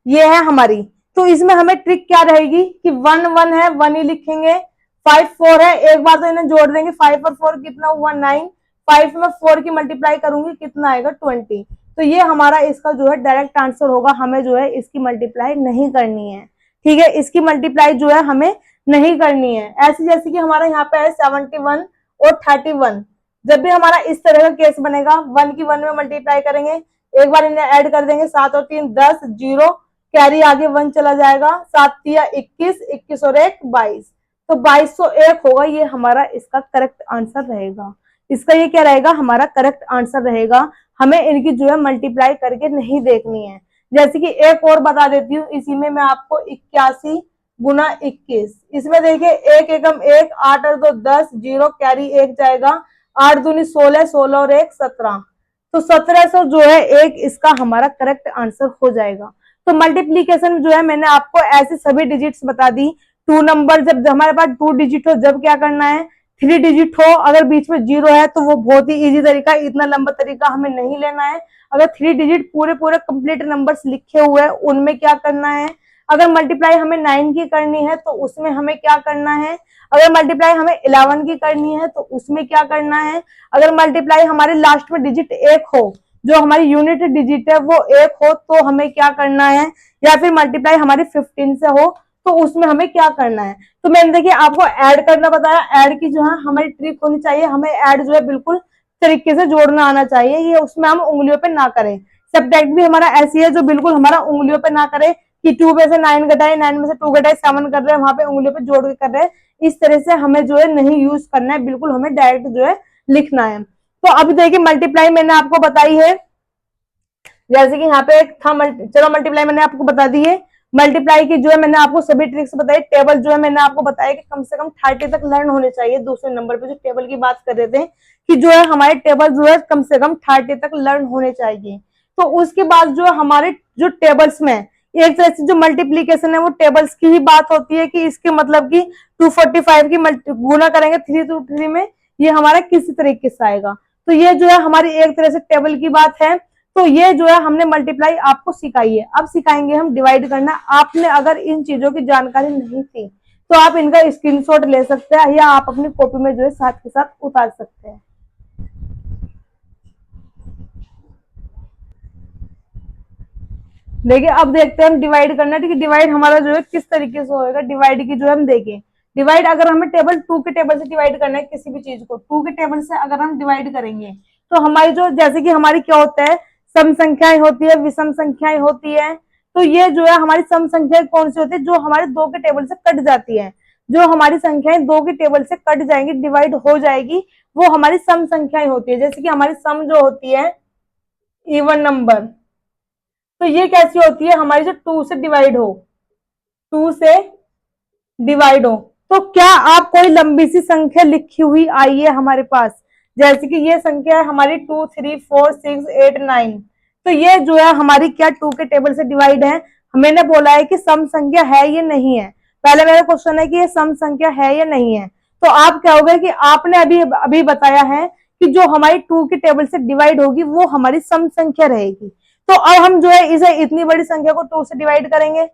ये है हमारी। तो इसमें हमें ट्रिक क्या रहेगी कि 1 1 है 1 ही लिखेंगे, 5 4 है, एक बार तो इन्हें जोड़ देंगे, 5 और 4 कितना हुआ 9, 5 में 4 की मल्टीप्लाई करूंगी कितना आएगा 20। तो ये हमारा इसका जो है डायरेक्ट आंसर होगा। हमें जो है इसकी मल्टीप्लाई नहीं करनी है। ठीक है, इसकी मल्टीप्लाई जो है हमें नहीं करनी है। ऐसे जैसे कि हमारा यहाँ पे है 71 और 31, जब भी हमारा इस तरह का केस बनेगा 1 की 1 में मल्टीप्लाई करेंगे, एक बार इन्हें ऐड कर देंगे, 7 और 3 10, जीरो कैरी आगे 1 चला जाएगा, 7 तिया 21, 21 और 1 22, तो 2201 होगा। ये हमारा इसका करेक्ट आंसर रहेगा। इसका ये क्या रहेगा, हमारा करेक्ट आंसर रहेगा। हमें इनकी जो है मल्टीप्लाई करके नहीं देखनी है। जैसे कि एक और बता देती हूँ इसी में मैं आपको, 81 गुना 21, इसमें देखिए एक एकम 1, 8 और 2 10, जीरो कैरी 1 जाएगा, 8 दूनी 16, 16 और 1 17, तो 1700 जो है एक इसका हमारा करेक्ट आंसर हो जाएगा। तो मल्टीप्लीकेशन जो है मैंने आपको ऐसे सभी डिजिट्स बता दी। 2 नंबर जब हमारे पास 2 डिजिट हो जब क्या करना है, 3 डिजिट हो अगर बीच में जीरो है तो वो बहुत ही इजी तरीका, इतना लंबा तरीका हमें नहीं लेना है। अगर 3 डिजिट पूरे पूरे कंप्लीट नंबर्स लिखे हुए हैं उनमें क्या करना है, अगर मल्टीप्लाई हमें 9 की करनी है तो उसमें हमें क्या करना है, अगर मल्टीप्लाई हमें 11 की करनी है तो उसमें क्या करना है, अगर मल्टीप्लाई हमारे लास्ट में डिजिट 1 हो, जो हमारी यूनिट डिजिट है वो 1 हो तो हमें क्या करना है, या फिर मल्टीप्लाई हमारी 15 से हो तो उसमें हमें क्या करना है। तो मैंने देखिए आपको ऐड करना बताया, ऐड की जो है हमारी ट्रिक होनी चाहिए, हमें ऐड जो है बिल्कुल तरीके से जोड़ना आना चाहिए, ये उसमें हम उंगलियों पे ना करें, सब्ट्रैक्ट भी हमारा ऐसी है जो बिल्कुल हमारा उंगलियों पे ना करे कि 2 में से 9 घटाए, 9 में से 2 घटाए 7 कर रहे हैं, वहां पे उंगलियों पे जोड़ के कर रहे हैं, इस तरह से हमें जो है नहीं यूज करना है, बिल्कुल हमें डायरेक्ट जो है लिखना है। तो अभी देखिए मल्टीप्लाई मैंने आपको बताई है, जैसे कि यहाँ पे एक था चलो मल्टीप्लाई मैंने आपको बता दी है। मल्टीप्लाई की जो है मैंने आपको सभी ट्रिक्स बताई। टेबल जो है मैंने आपको बताया कि कम से कम 30 तक लर्न होने चाहिए। दूसरे नंबर पे जो टेबल की बात कर रहे थे कि जो है हमारे टेबल जो है कम से कम 30 तक लर्न होने चाहिए। तो उसके बाद जो हमारे जो टेबल्स में एक तरह से जो मल्टीप्लीकेशन है वो टेबल्स की ही बात होती है कि इसके मतलब कि 245 की गुना करेंगे 3 to 3 में, ये हमारा किसी तरीके से आएगा। तो ये जो है हमारी एक तरह से टेबल की बात है। तो ये जो है हमने मल्टीप्लाई आपको सिखाई है। अब सिखाएंगे हम डिवाइड करना। आपने अगर इन चीजों की जानकारी नहीं थी तो आप इनका स्क्रीनशॉट ले सकते हैं या आप अपनी कॉपी में जो है साथ के साथ उतार सकते हैं। देखिए अब देखते हैं हम डिवाइड करना, ठीक है। डिवाइड हमारा जो है किस तरीके से होगा, डिवाइड की जो है हम देखें। डिवाइड अगर हमें टेबल 2 के टेबल से डिवाइड करना है किसी भी चीज को, 2 के टेबल से अगर हम डिवाइड करेंगे तो हमारी जो जैसे कि हमारी क्या होता है, सम संख्याएं होती है, विषम संख्याएं होती है। तो ये जो है हमारी सम संख्याएं कौन सी होती है, जो हमारे 2 के टेबल से कट जाती है। जो हमारी संख्याएं 2 के टेबल से कट जाएंगी, डिवाइड हो जाएगी, वो हमारी सम संख्याएं होती है। जैसे कि हमारी सम जो होती है इवन नंबर, तो ये कैसी होती है, हमारी जो 2 से डिवाइड हो, 2 से डिवाइड हो। तो क्या आप कोई लंबी सी संख्या लिखी हुई आई है हमारे पास, जैसे कि ये संख्या है हमारी 2 3 4 6 8 9। तो ये जो है हमारी क्या 2 के टेबल से डिवाइड है। मैंने बोला है कि सम संख्या है या नहीं है। पहले मेरा क्वेश्चन है कि ये सम संख्या है या नहीं है। तो आप क्या होगा कि आपने अभी अभी बताया है कि जो हमारी 2 के टेबल से डिवाइड होगी वो हमारी सम संख्या रहेगी। तो अब हम जो है इसे इतनी बड़ी संख्या को 2 से डिवाइड करेंगे,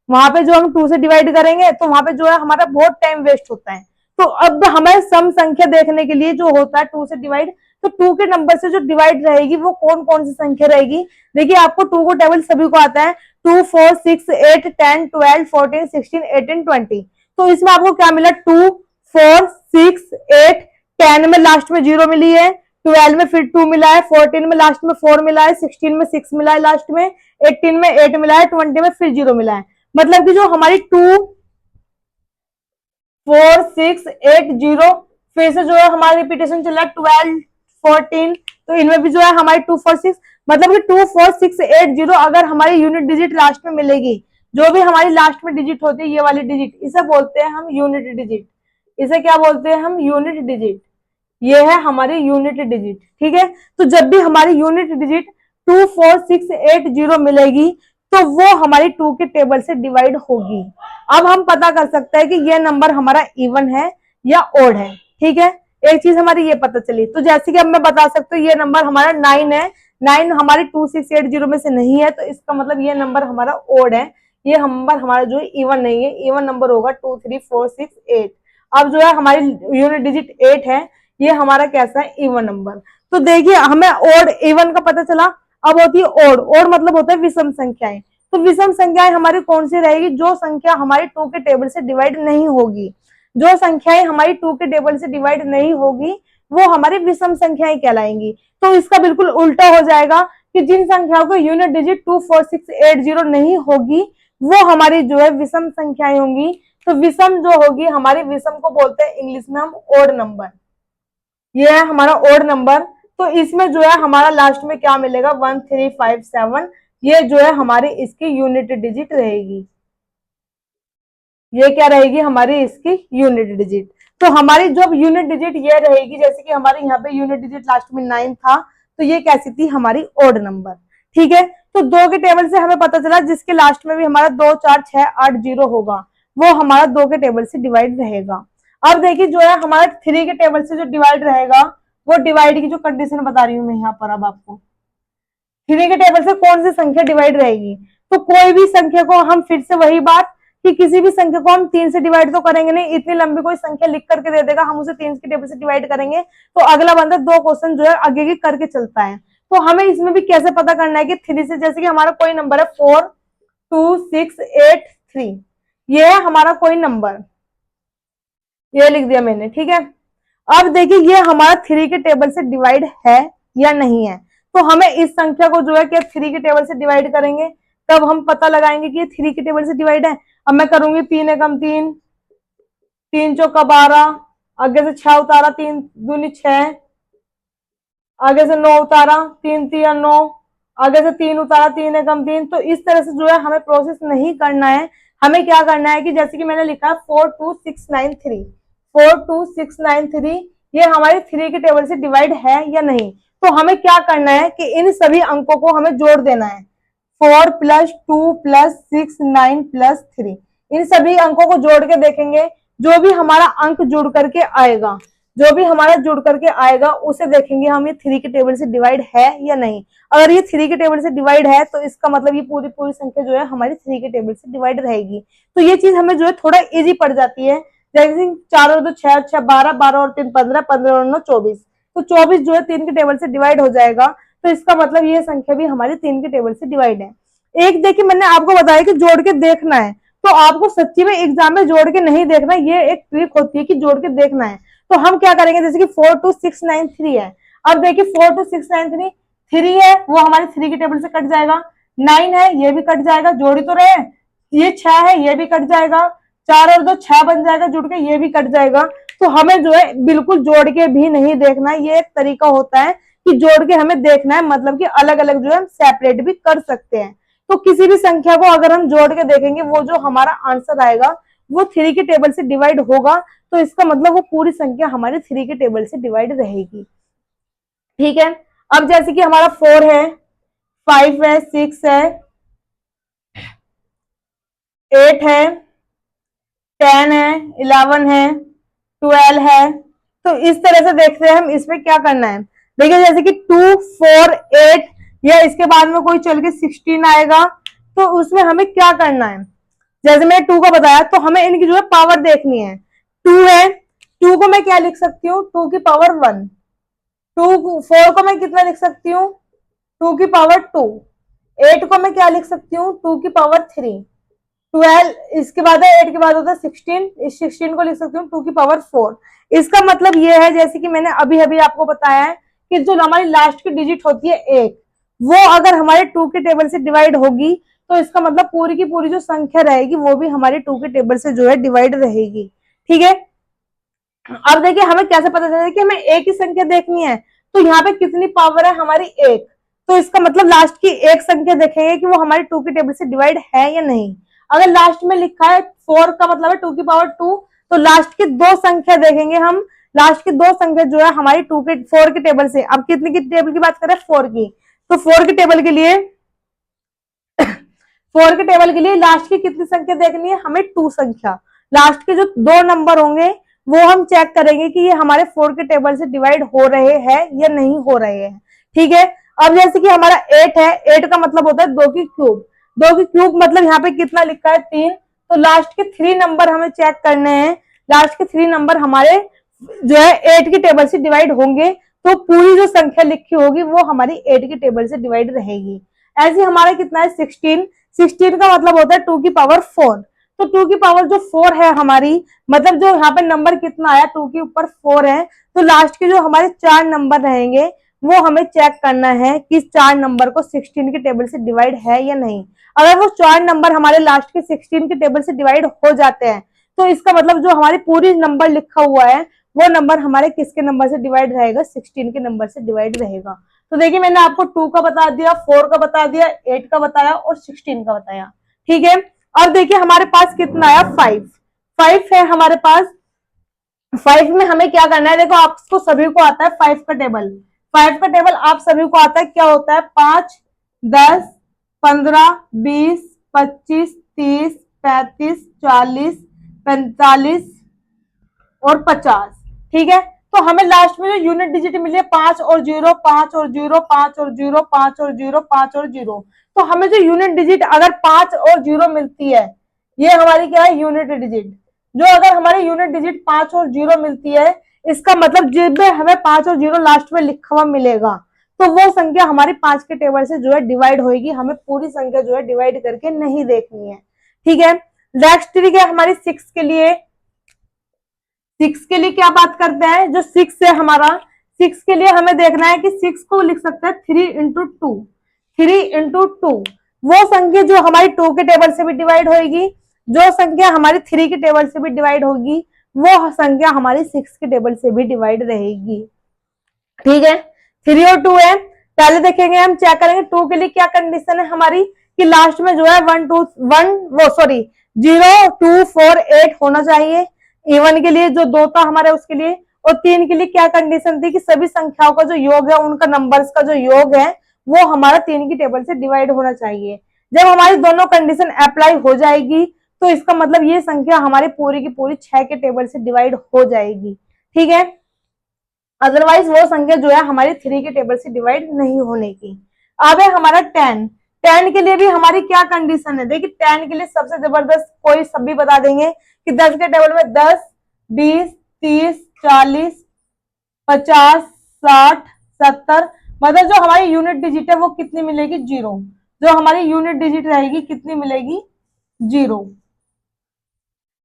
वहां पे जो हम 2 से डिवाइड करेंगे तो वहां पे जो है हमारा बहुत टाइम वेस्ट होता है। तो अब हमें सम संख्या देखने के लिए जो होता है 2 से डिवाइड, तो 2 के नंबर से जो डिवाइड रहेगी वो कौन कौन सी संख्या रहेगी। देखिए आपको 2 को टेबल सभी को आता है, 2 4 6 8 10 12 14 16 18 20। तो इसमें आपको क्या मिला, 2 4 6 8 10 में लास्ट में 0 मिली है, 12 में फिर 2 मिला है, 14 में लास्ट में 4 मिला है, 16 में 6 मिला है लास्ट में, 18 में 8 मिला है, 20 में फिर 0 मिला है। मतलब कि जो हमारी 2 4 6 8 0, फिर से जो है हमारा रिपीटेशन चल रहा है 12 14, तो इनमें भी जो है हमारी 2 4 6, मतलब कि 2 4 6 8 0 अगर हमारी यूनिट डिजिट लास्ट में मिलेगी, जो भी हमारी लास्ट में डिजिट होती है ये वाली डिजिट, इसे बोलते हैं हम यूनिट डिजिट। इसे क्या बोलते हैं हम, यूनिट डिजिट। ये है हमारी यूनिट डिजिट, ठीक है। तो जब भी हमारी यूनिट डिजिट 2 4 6 8 0 मिलेगी तो वो हमारी 2 के टेबल से डिवाइड होगी। अब हम पता कर सकते हैं कि ये नंबर हमारा इवन है या ओड है, ठीक है। एक चीज हमारी ये पता चली। तो जैसे कि अब मैं बता सकती हूँ ये नंबर हमारा 9 है, 9 हमारे 2680 में से नहीं है, तो इसका मतलब ये नंबर हमारा ओड है। ये नंबर हमारा जो है इवन नहीं है, इवन नंबर होगा 2 3 4 6 8। अब जो है हमारी यूनिट डिजिट 8 है, ये हमारा कैसा है, इवन नंबर। तो देखिए हमें ओड इवन का पता चला। अब होती है ओड, ओड मतलब होता है विषम संख्याएं। तो विषम संख्याएं हमारी कौन सी रहेगी, जो संख्या हमारी 2 के टेबल से डिवाइड नहीं होगी। जो संख्याएं हमारी 2 के टेबल से डिवाइड नहीं होगी वो हमारी विषम संख्याएं कहलाएंगी। तो इसका बिल्कुल उल्टा हो जाएगा कि जिन संख्याओं को यूनिट डिजिट 2 4 6 8 0 नहीं होगी वो हमारी जो है विषम संख्याएं होंगी। तो विषम जो होगी हमारी, विषम को बोलते हैं इंग्लिश में हम ओड नंबर। ये है हमारा ओड नंबर। तो इसमें जो है हमारा लास्ट में क्या मिलेगा, 1357। ये जो है हमारी इसकी यूनिट डिजिट रहेगी। ये क्या रहेगी, हमारी इसकी यूनिट डिजिट। तो हमारी जो यूनिट डिजिट ये रहेगी, जैसे कि हमारे यहाँ पे यूनिट डिजिट लास्ट में 9 था, तो ये कैसी थी, हमारी ओड नंबर, ठीक है। तो 2 के टेबल से हमें पता चला जिसके लास्ट में भी हमारा 2 4 6 8 0 होगा वो हमारा 2 के टेबल से डिवाइड रहेगा। अब देखिए जो है हमारा 3 के टेबल से जो डिवाइड रहेगा, वो डिवाइड की जो कंडीशन बता रही हूँ मैं यहाँ पर अब आपको। 3 के टेबल से कौन सी संख्या डिवाइड रहेगी, तो कोई भी संख्या को हम, फिर से वही बात कि किसी भी संख्या को हम 3 से डिवाइड तो करेंगे नहीं। इतनी लंबी कोई संख्या लिख करके दे देगा, हम उसे 3 के टेबल से डिवाइड करेंगे तो अगला बंदा 2 क्वेश्चन जो है आगे की करके चलता है। तो हमें इसमें भी कैसे पता करना है कि 3 से, जैसे कि हमारा कोई नंबर है 4 2 6 8 3, ये है हमारा कोई नंबर, ये लिख दिया मैंने, ठीक है। अब देखिए ये हमारा 3 के टेबल से डिवाइड है या नहीं है। तो हमें इस संख्या को जो है कि 3 के टेबल से डिवाइड करेंगे, तब हम पता लगाएंगे कि ये 3 के टेबल से डिवाइड है। अब मैं करूंगी 3 एकम 3, 3 चौका 12, आगे से 6 उतारा, 3 दूनी 6, आगे से 9 उतारा, 3 तिया 9, आगे से 3 उतारा, 3 एकम 3। तो इस तरह से जो है हमें प्रोसेस नहीं करना है। हमें क्या करना है कि जैसे कि मैंने लिखा 42693, 42693, ये हमारी 3 के टेबल से डिवाइड है या नहीं। तो हमें क्या करना है कि इन सभी अंकों को हमें जोड़ देना है। 4 + 2 + 6 9 + 3, इन सभी अंकों को जोड़ के देखेंगे। जो भी हमारा अंक जुड़ करके आएगा, जो भी हमारा जुड़ करके आएगा उसे देखेंगे हम ये 3 के टेबल से डिवाइड है या नहीं। अगर ये 3 के टेबल से डिवाइड है तो इसका मतलब ये पूरी पूरी संख्या जो है हमारी 3 के टेबल से डिवाइड रहेगी। तो ये चीज हमें जो है थोड़ा इजी पड़ जाती है। जैसे 4 और 2 6, 6 12, 12 और 3 15, 15 और 9 24, तो 24 जो है 3 के टेबल से डिवाइड हो जाएगा। तो इसका मतलब ये संख्या भी हमारी 3 के टेबल से डिवाइड है। एक देखिए मैंने आपको बताया कि जोड़ के देखना है, तो आपको सच्ची में एग्जाम में जोड़ के नहीं देखना, ये एक ट्रिक होती है कि जोड़ के देखना है। तो हम क्या करेंगे, जैसे कि 42693 है। अब देखिए 42693, 3 है वो हमारे 3 के टेबल से कट जाएगा, 9 है ये भी कट जाएगा, जोड़ी तो रहे, ये 6 है ये भी कट जाएगा, 4 और 2 6 बन जाएगा जुड़ के, ये भी कट जाएगा। तो हमें जो है बिल्कुल जोड़ के भी नहीं देखना, ये एक तरीका होता है कि जोड़ के हमें देखना है, मतलब कि अलग अलग जो है हम सेपरेट भी कर सकते हैं। तो किसी भी संख्या को अगर हम जोड़ के देखेंगे, वो जो हमारा आंसर आएगा वो 3 के टेबल से डिवाइड होगा। तो इसका मतलब वो पूरी संख्या हमारे 3 के टेबल से डिवाइड रहेगी। ठीक है, अब जैसे कि हमारा 4 है, 5 है, 6 है, 8 है, 10 है, 11 है, 12 है। तो इस तरह से देखते हैं हम इसमें क्या करना है। देखिए जैसे कि 2 4 8 या इसके बाद में कोई चल के 16 आएगा, तो उसमें हमें क्या करना है। जैसे मैंने 2 का बताया, तो हमें इनकी जो है पावर देखनी है। 2 है, 2 को मैं क्या लिख सकती हूँ, 2 की पावर 1। 4 को मैं कितना लिख सकती हूँ, 2 की पावर 2। 8 को मैं क्या लिख सकती हूँ, 2 की पावर 3। 12 इसके बाद है, 8 के बाद होता है 16, इस 16 को लिख सकती हूँ 2 की पावर 4। इसका मतलब ये है, जैसे कि मैंने अभी अभी आपको बताया है कि जो हमारी लास्ट की डिजिट होती है 1, वो अगर हमारे 2 के टेबल से डिवाइड होगी, तो इसका मतलब पूरी की पूरी जो संख्या रहेगी वो भी हमारे 2 के टेबल से जो है डिवाइड रहेगी। ठीक है, अब देखिए हमें कैसे पता चलेगा कि हमें एक ही संख्या देखनी है। तो यहाँ पे कितनी पावर है हमारी, 1। तो इसका मतलब लास्ट की एक संख्या देखेंगे कि वो हमारे 2 के टेबल से डिवाइड है या नहीं। अगर लास्ट में लिखा है 4 का मतलब है 2 की पावर 2, तो लास्ट की दो संख्या देखेंगे हम। लास्ट की दो संख्या जो है हमारी 4 के टेबल से, अब कितने की टेबल की बात करें, 4 की। तो 4 के टेबल के लिए 4 के टेबल के लिए लास्ट की कितनी संख्या देखनी है, हमें 2 संख्या। लास्ट के जो दो नंबर होंगे वो हम चेक करेंगे कि ये हमारे 4 के टेबल से डिवाइड हो रहे हैं या नहीं हो रहे हैं। ठीक है, अब जैसे कि हमारा 8 है, 8 का मतलब होता है 2 की क्यूब। 2 की क्यूब मतलब यहाँ पे कितना लिखा है, 3। तो लास्ट के 3 नंबर हमें चेक करने हैं। लास्ट के 3 नंबर हमारे जो है 8 के टेबल से डिवाइड होंगे, तो पूरी जो संख्या लिखी होगी वो हमारी 8 के टेबल से डिवाइड रहेगी। ऐसे हमारा कितना है, 16। 16 का मतलब होता है 2 की पावर 4। तो 2 की पावर जो 4 है हमारी, मतलब जो यहाँ पे नंबर कितना आया, 2 के ऊपर 4 है। तो लास्ट के जो हमारे 4 नंबर रहेंगे वो हमें चेक करना है कि 4 नंबर को 16 के टेबल से डिवाइड है या नहीं। अगर वो 4 नंबर हमारे लास्ट के 16 के टेबल से डिवाइड हो जाते हैं, तो इसका मतलब जो हमारी पूरी नंबर लिखा हुआ है वो नंबर हमारे किसके नंबर से डिवाइड रहेगा, 16 के नंबर से डिवाइड रहेगा। तो देखिए मैंने आपको 2 का बता दिया, 4 का बता दिया, 8 का बताया और 16 का बताया। ठीक है, अब देखिए हमारे पास कितना आया, 5। 5 है हमारे पास। 5 में हमें क्या करना है, देखो आपको सभी को आता है 5 का टेबल। 5 का टेबल आप सभी को आता है, क्या होता है, 5 10 15 20 25 30 35 40 45 और 50। ठीक है, तो हमें लास्ट में जो यूनिट डिजिट मिली है 5 और 0, 5 और 0, 5 और 0, 5 और 0, 5 और 0। तो हमें जो यूनिट डिजिट अगर 5 और 0 मिलती है, ये हमारी क्या है, यूनिट डिजिट। जो अगर हमारी यूनिट डिजिट 5 और 0 मिलती है, इसका मतलब जिसमें हमें 5 और 0 लास्ट में लिखा हुआ मिलेगा, तो वो संख्या हमारी 5 के टेबल से जो है डिवाइड होगी। हमें पूरी संख्या जो है डिवाइड करके नहीं देखनी है। ठीक है, नेक्स्ट ट्रिक है हमारी 6 के लिए। 6 के लिए क्या बात करते हैं, जो 6 है हमारा, 6 के लिए हमें देखना है कि 6 को लिख सकते हैं 3 × 2, 3 × 2। वो संख्या जो हमारी 2 के टेबल से भी डिवाइड होगी, जो संख्या हमारी 3 के टेबल से भी डिवाइड होगी, वो संख्या हमारी 6 के टेबल से भी डिवाइड रहेगी। ठीक है, 3 और 2 है। पहले देखेंगे, हम चेक करेंगे 2 के लिए क्या कंडीशन है हमारी, कि लास्ट में जो है 0 2 4 8 होना चाहिए। इवन के लिए जो 2 था हमारे उसके लिए, और 3 के लिए क्या कंडीशन थी कि सभी संख्याओं का जो योग है, उनका नंबर्स का जो योग है वो हमारा 3 की टेबल से डिवाइड होना चाहिए। जब हमारी दोनों कंडीशन अप्लाई हो जाएगी तो इसका मतलब ये संख्या हमारी पूरी की पूरी 6 के टेबल से डिवाइड हो जाएगी। ठीक है, अदरवाइज वो संख्या जो है हमारी 3 के टेबल से डिवाइड नहीं होने की। अब है हमारा 10। 10 के लिए भी हमारी क्या कंडीशन है, देखिए 10 के लिए सबसे जबरदस्त कोई सभी बता देंगे कि 10 के टेबल में 10 20 30 40 50 60 70, मतलब जो हमारी यूनिट डिजिट है वो कितनी मिलेगी, 0। जो हमारी यूनिट डिजिट रहेगी कितनी मिलेगी, 0।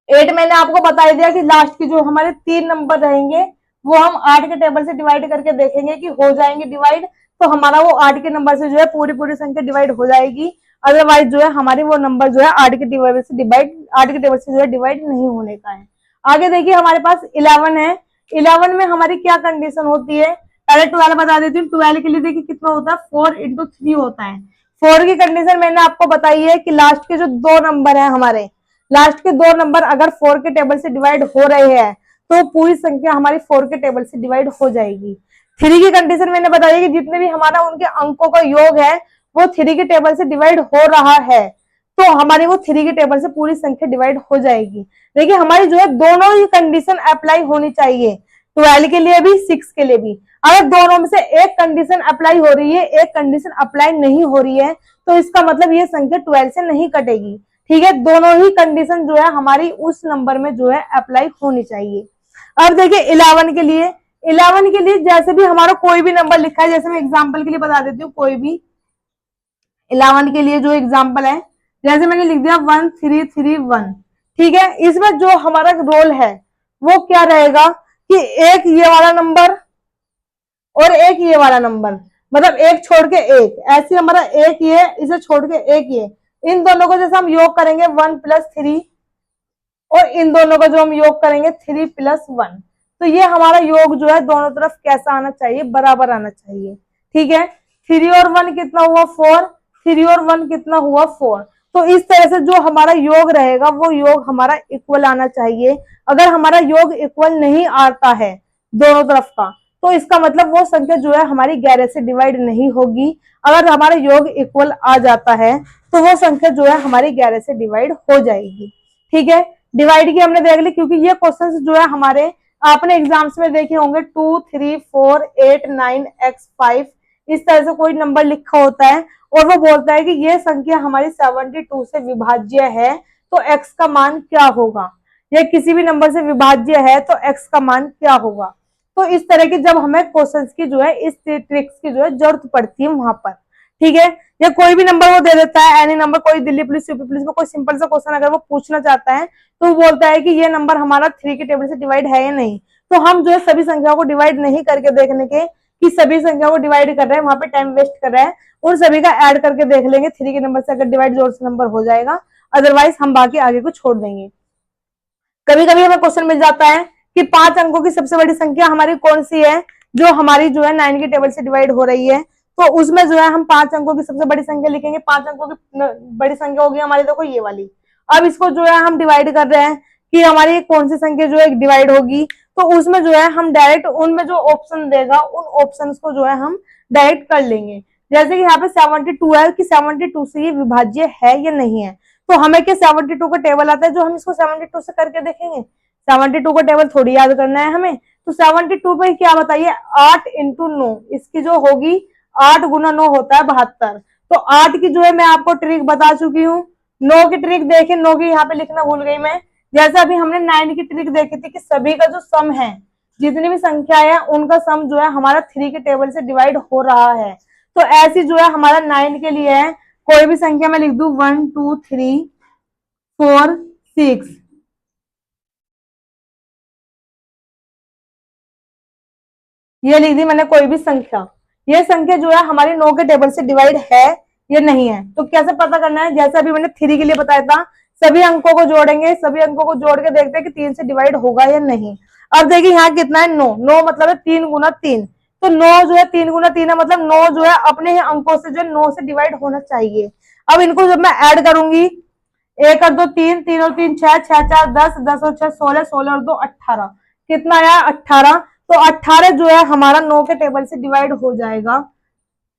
8 मैंने आपको बता दिया कि लास्ट के जो हमारे 3 नंबर रहेंगे वो हम 8 के टेबल से डिवाइड करके देखेंगे कि हो जाएंगे डिवाइड, तो हमारा वो 8 के नंबर से जो है पूरी पूरी संख्या डिवाइड हो जाएगी। अदरवाइज जो है हमारी वो नंबर जो है 8 के टेबल से जो है डिवाइड नहीं होने का है। आगे देखिए हमारे पास 11 है। 11 में हमारी क्या कंडीशन होती है, पहले 12 बता देती हूँ। 12 के लिए देखिए कितना होता है, 4 × 3 होता है। 4 की कंडीशन मैंने आपको बताई है कि लास्ट के जो 2 नंबर है हमारे, लास्ट के 2 नंबर अगर 4 के टेबल से डिवाइड हो रहे हैं तो पूरी संख्या हमारी 4 के टेबल से डिवाइड हो जाएगी। 3 की कंडीशन मैंने बताई कि जितने भी हमारा उनके अंकों का योग है वो 3 के टेबल से डिवाइड हो रहा है, तो हमारी वो 3 के टेबल से पूरी संख्या डिवाइड हो जाएगी। देखिए हमारी जो है दोनों ही कंडीशन अप्लाई होनी चाहिए, 12 के लिए भी 6 के लिए भी। अगर दोनों में से एक कंडीशन अप्लाई हो रही है, एक कंडीशन अप्लाई नहीं हो रही है, तो इसका मतलब ये संख्या 12 से नहीं कटेगी। ठीक है, दोनों ही कंडीशन जो है हमारी उस नंबर में जो है अप्लाई होनी चाहिए। अब देखिए 11 के लिए, 11 के लिए जैसे भी हमारा कोई भी नंबर लिखा है, जैसे मैं एग्जांपल के लिए बता देती हूँ, कोई भी 11 के लिए जो एग्जांपल है, जैसे मैंने लिख दिया 1331। ठीक है, इसमें जो हमारा रोल है वो क्या रहेगा कि एक ये वाला नंबर और एक ये वाला नंबर, मतलब एक छोड़ के एक, ऐसी हमारा एक ये, इसे छोड़ के एक ये, इन दोनों को जैसे हम योग करेंगे 1 + 3, और इन दोनों का जो हम योग करेंगे 3 + 1, तो ये हमारा योग जो है दोनों तरफ कैसा आना चाहिए, बराबर आना चाहिए। ठीक है, 3 और 1 कितना हुआ, 4। 3 और 1 कितना हुआ, 4। तो इस तरह से जो हमारा योग रहेगा वो योग हमारा इक्वल आना चाहिए। अगर हमारा योग इक्वल नहीं आता है दोनों तरफ का, तो इसका मतलब वो संख्या जो है हमारी 11 से डिवाइड नहीं होगी। अगर हमारा योग इक्वल आ जाता है तो वो संख्या जो है हमारी 11 से डिवाइड हो जाएगी। ठीक है, डिवाइड की हमने देख ली, क्योंकि ये क्वेश्चंस जो है हमारे आपने एग्जाम्स में देखे होंगे 2 3 4 8 9 x 5, इस तरह से कोई नंबर लिखा होता है और वो बोलता है कि ये संख्या हमारी 72 से विभाज्य है, तो x का मान क्या होगा, या किसी भी नंबर से विभाज्य है तो x का मान क्या होगा। तो इस तरह की जब हमें क्वेश्चंस की जो है, इस ट्रिक्स की जो है जरूरत पड़ती है वहां पर। ठीक है, या कोई भी नंबर वो दे देता है, एनी नंबर, कोई दिल्ली पुलिस यूपी पुलिस में कोई सिंपल सा क्वेश्चन अगर वो पूछना चाहता है तो वो बोलता है कि ये नंबर हमारा 3 के टेबल से डिवाइड है या नहीं, तो हम जो है सभी संख्याओं को डिवाइड नहीं करके देखने के कि सभी संख्याओं को डिवाइड कर रहे हैं, वहां पे टाइम वेस्ट कर रहे हैं, उन सभी का ऐड करके देख लेंगे 3 के नंबर से अगर डिवाइड जोर से नंबर हो जाएगा, अदरवाइज हम बाकी आगे को छोड़ देंगे। कभी कभी हमें क्वेश्चन मिल जाता है कि 5 अंकों की सबसे बड़ी संख्या हमारी कौन सी है, जो हमारी जो है 9 के टेबल से डिवाइड हो रही है, तो उसमें जो है हम 5 अंकों की सबसे बड़ी संख्या लिखेंगे। 5 अंकों की बड़ी संख्या होगी हमारी, देखो ये वाली। अब इसको जो है हम डिवाइड कर रहे हैं कि हमारी कौन सी संख्या जो है डिवाइड होगी, तो उसमें जो है हम डायरेक्ट उनमें जो ऑप्शन देगा उन ऑप्शन को जो है हम डायरेक्ट कर लेंगे। जैसे कि यहाँ पे 72 है कि 72 से ये विभाज्य है या नहीं है, तो हमें क्या 72 का टेबल आता है जो हम इसको 72 से करके देखेंगे। 72 का टेबल थोड़ी याद करना है हमें, तो 72 पे क्या बताइए, 8 × 9, इसकी जो होगी 8 × 9 होता है 72। तो 8 की जो है मैं आपको ट्रिक बता चुकी हूँ। 9 की ट्रिक देखिए, 9 की यहाँ पे लिखना भूल गई मैं। जैसा अभी हमने 9 की ट्रिक देखी थी कि सभी का जो सम है, जितनी भी संख्या है उनका सम जो है हमारा 3 के टेबल से डिवाइड हो रहा है, तो ऐसी जो है हमारा 9 के लिए है, कोई भी संख्या मैं लिख दू 1 2 3 4 6, ये लिख दी मैंने कोई भी संख्या, ये संख्या जो है हमारी 9 के टेबल से डिवाइड है या नहीं है। तो कैसे पता करना है, जैसे अभी मैंने 3 के लिए बताया था, सभी अंकों को जोड़ेंगे, सभी अंकों को जोड़ के देखते हैं कि 3 से डिवाइड होगा या नहीं। अब देखिए यहाँ कितना है 9, 9 मतलब है 3 गुना 3, तो 9 जो है 3 गुना 3 है, मतलब 9 जो है अपने ही अंकों से जो 9 से डिवाइड होना चाहिए। अब इनको जब मैं ऐड करूंगी, 1 और 2 3, 3 और 3 6, 6 4 10, 10 और 6 16, 16 और 2 18, कितना आया 18। तो 18 जो है हमारा 9 के टेबल से डिवाइड हो जाएगा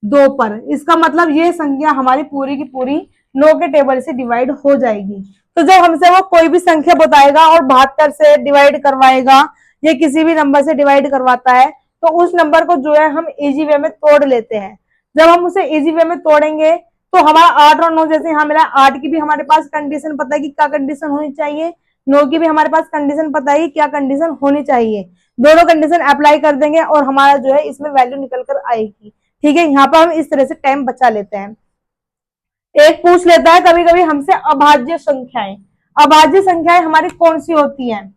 2 पर। इसका मतलब ये संख्या हमारी पूरी की पूरी 9 के टेबल से डिवाइड हो जाएगी। तो जब हमसे वो कोई भी संख्या बताएगा और 72 से डिवाइड करवाएगा या किसी भी नंबर से डिवाइड करवाता है, तो उस नंबर को जो है हम इजी वे में तोड़ लेते हैं। जब हम उसे इजी वे में तोड़ेंगे तो हमारा 8 और 9 जैसे यहाँ मिला, 8 की भी हमारे पास कंडीशन पता है कि क्या कंडीशन होनी चाहिए, 9 की भी हमारे पास कंडीशन पता है कि क्या कंडीशन होनी चाहिए। दोनों कंडीशन अप्लाई कर देंगे और हमारा जो है इसमें वैल्यू निकल कर आएगी। ठीक है, यहाँ पर हम इस तरह से टाइम बचा लेते हैं। एक पूछ लेता है कभी कभी हमसे अभाज्य संख्याएं, अभाज्य संख्याएं हमारी कौन सी होती हैं।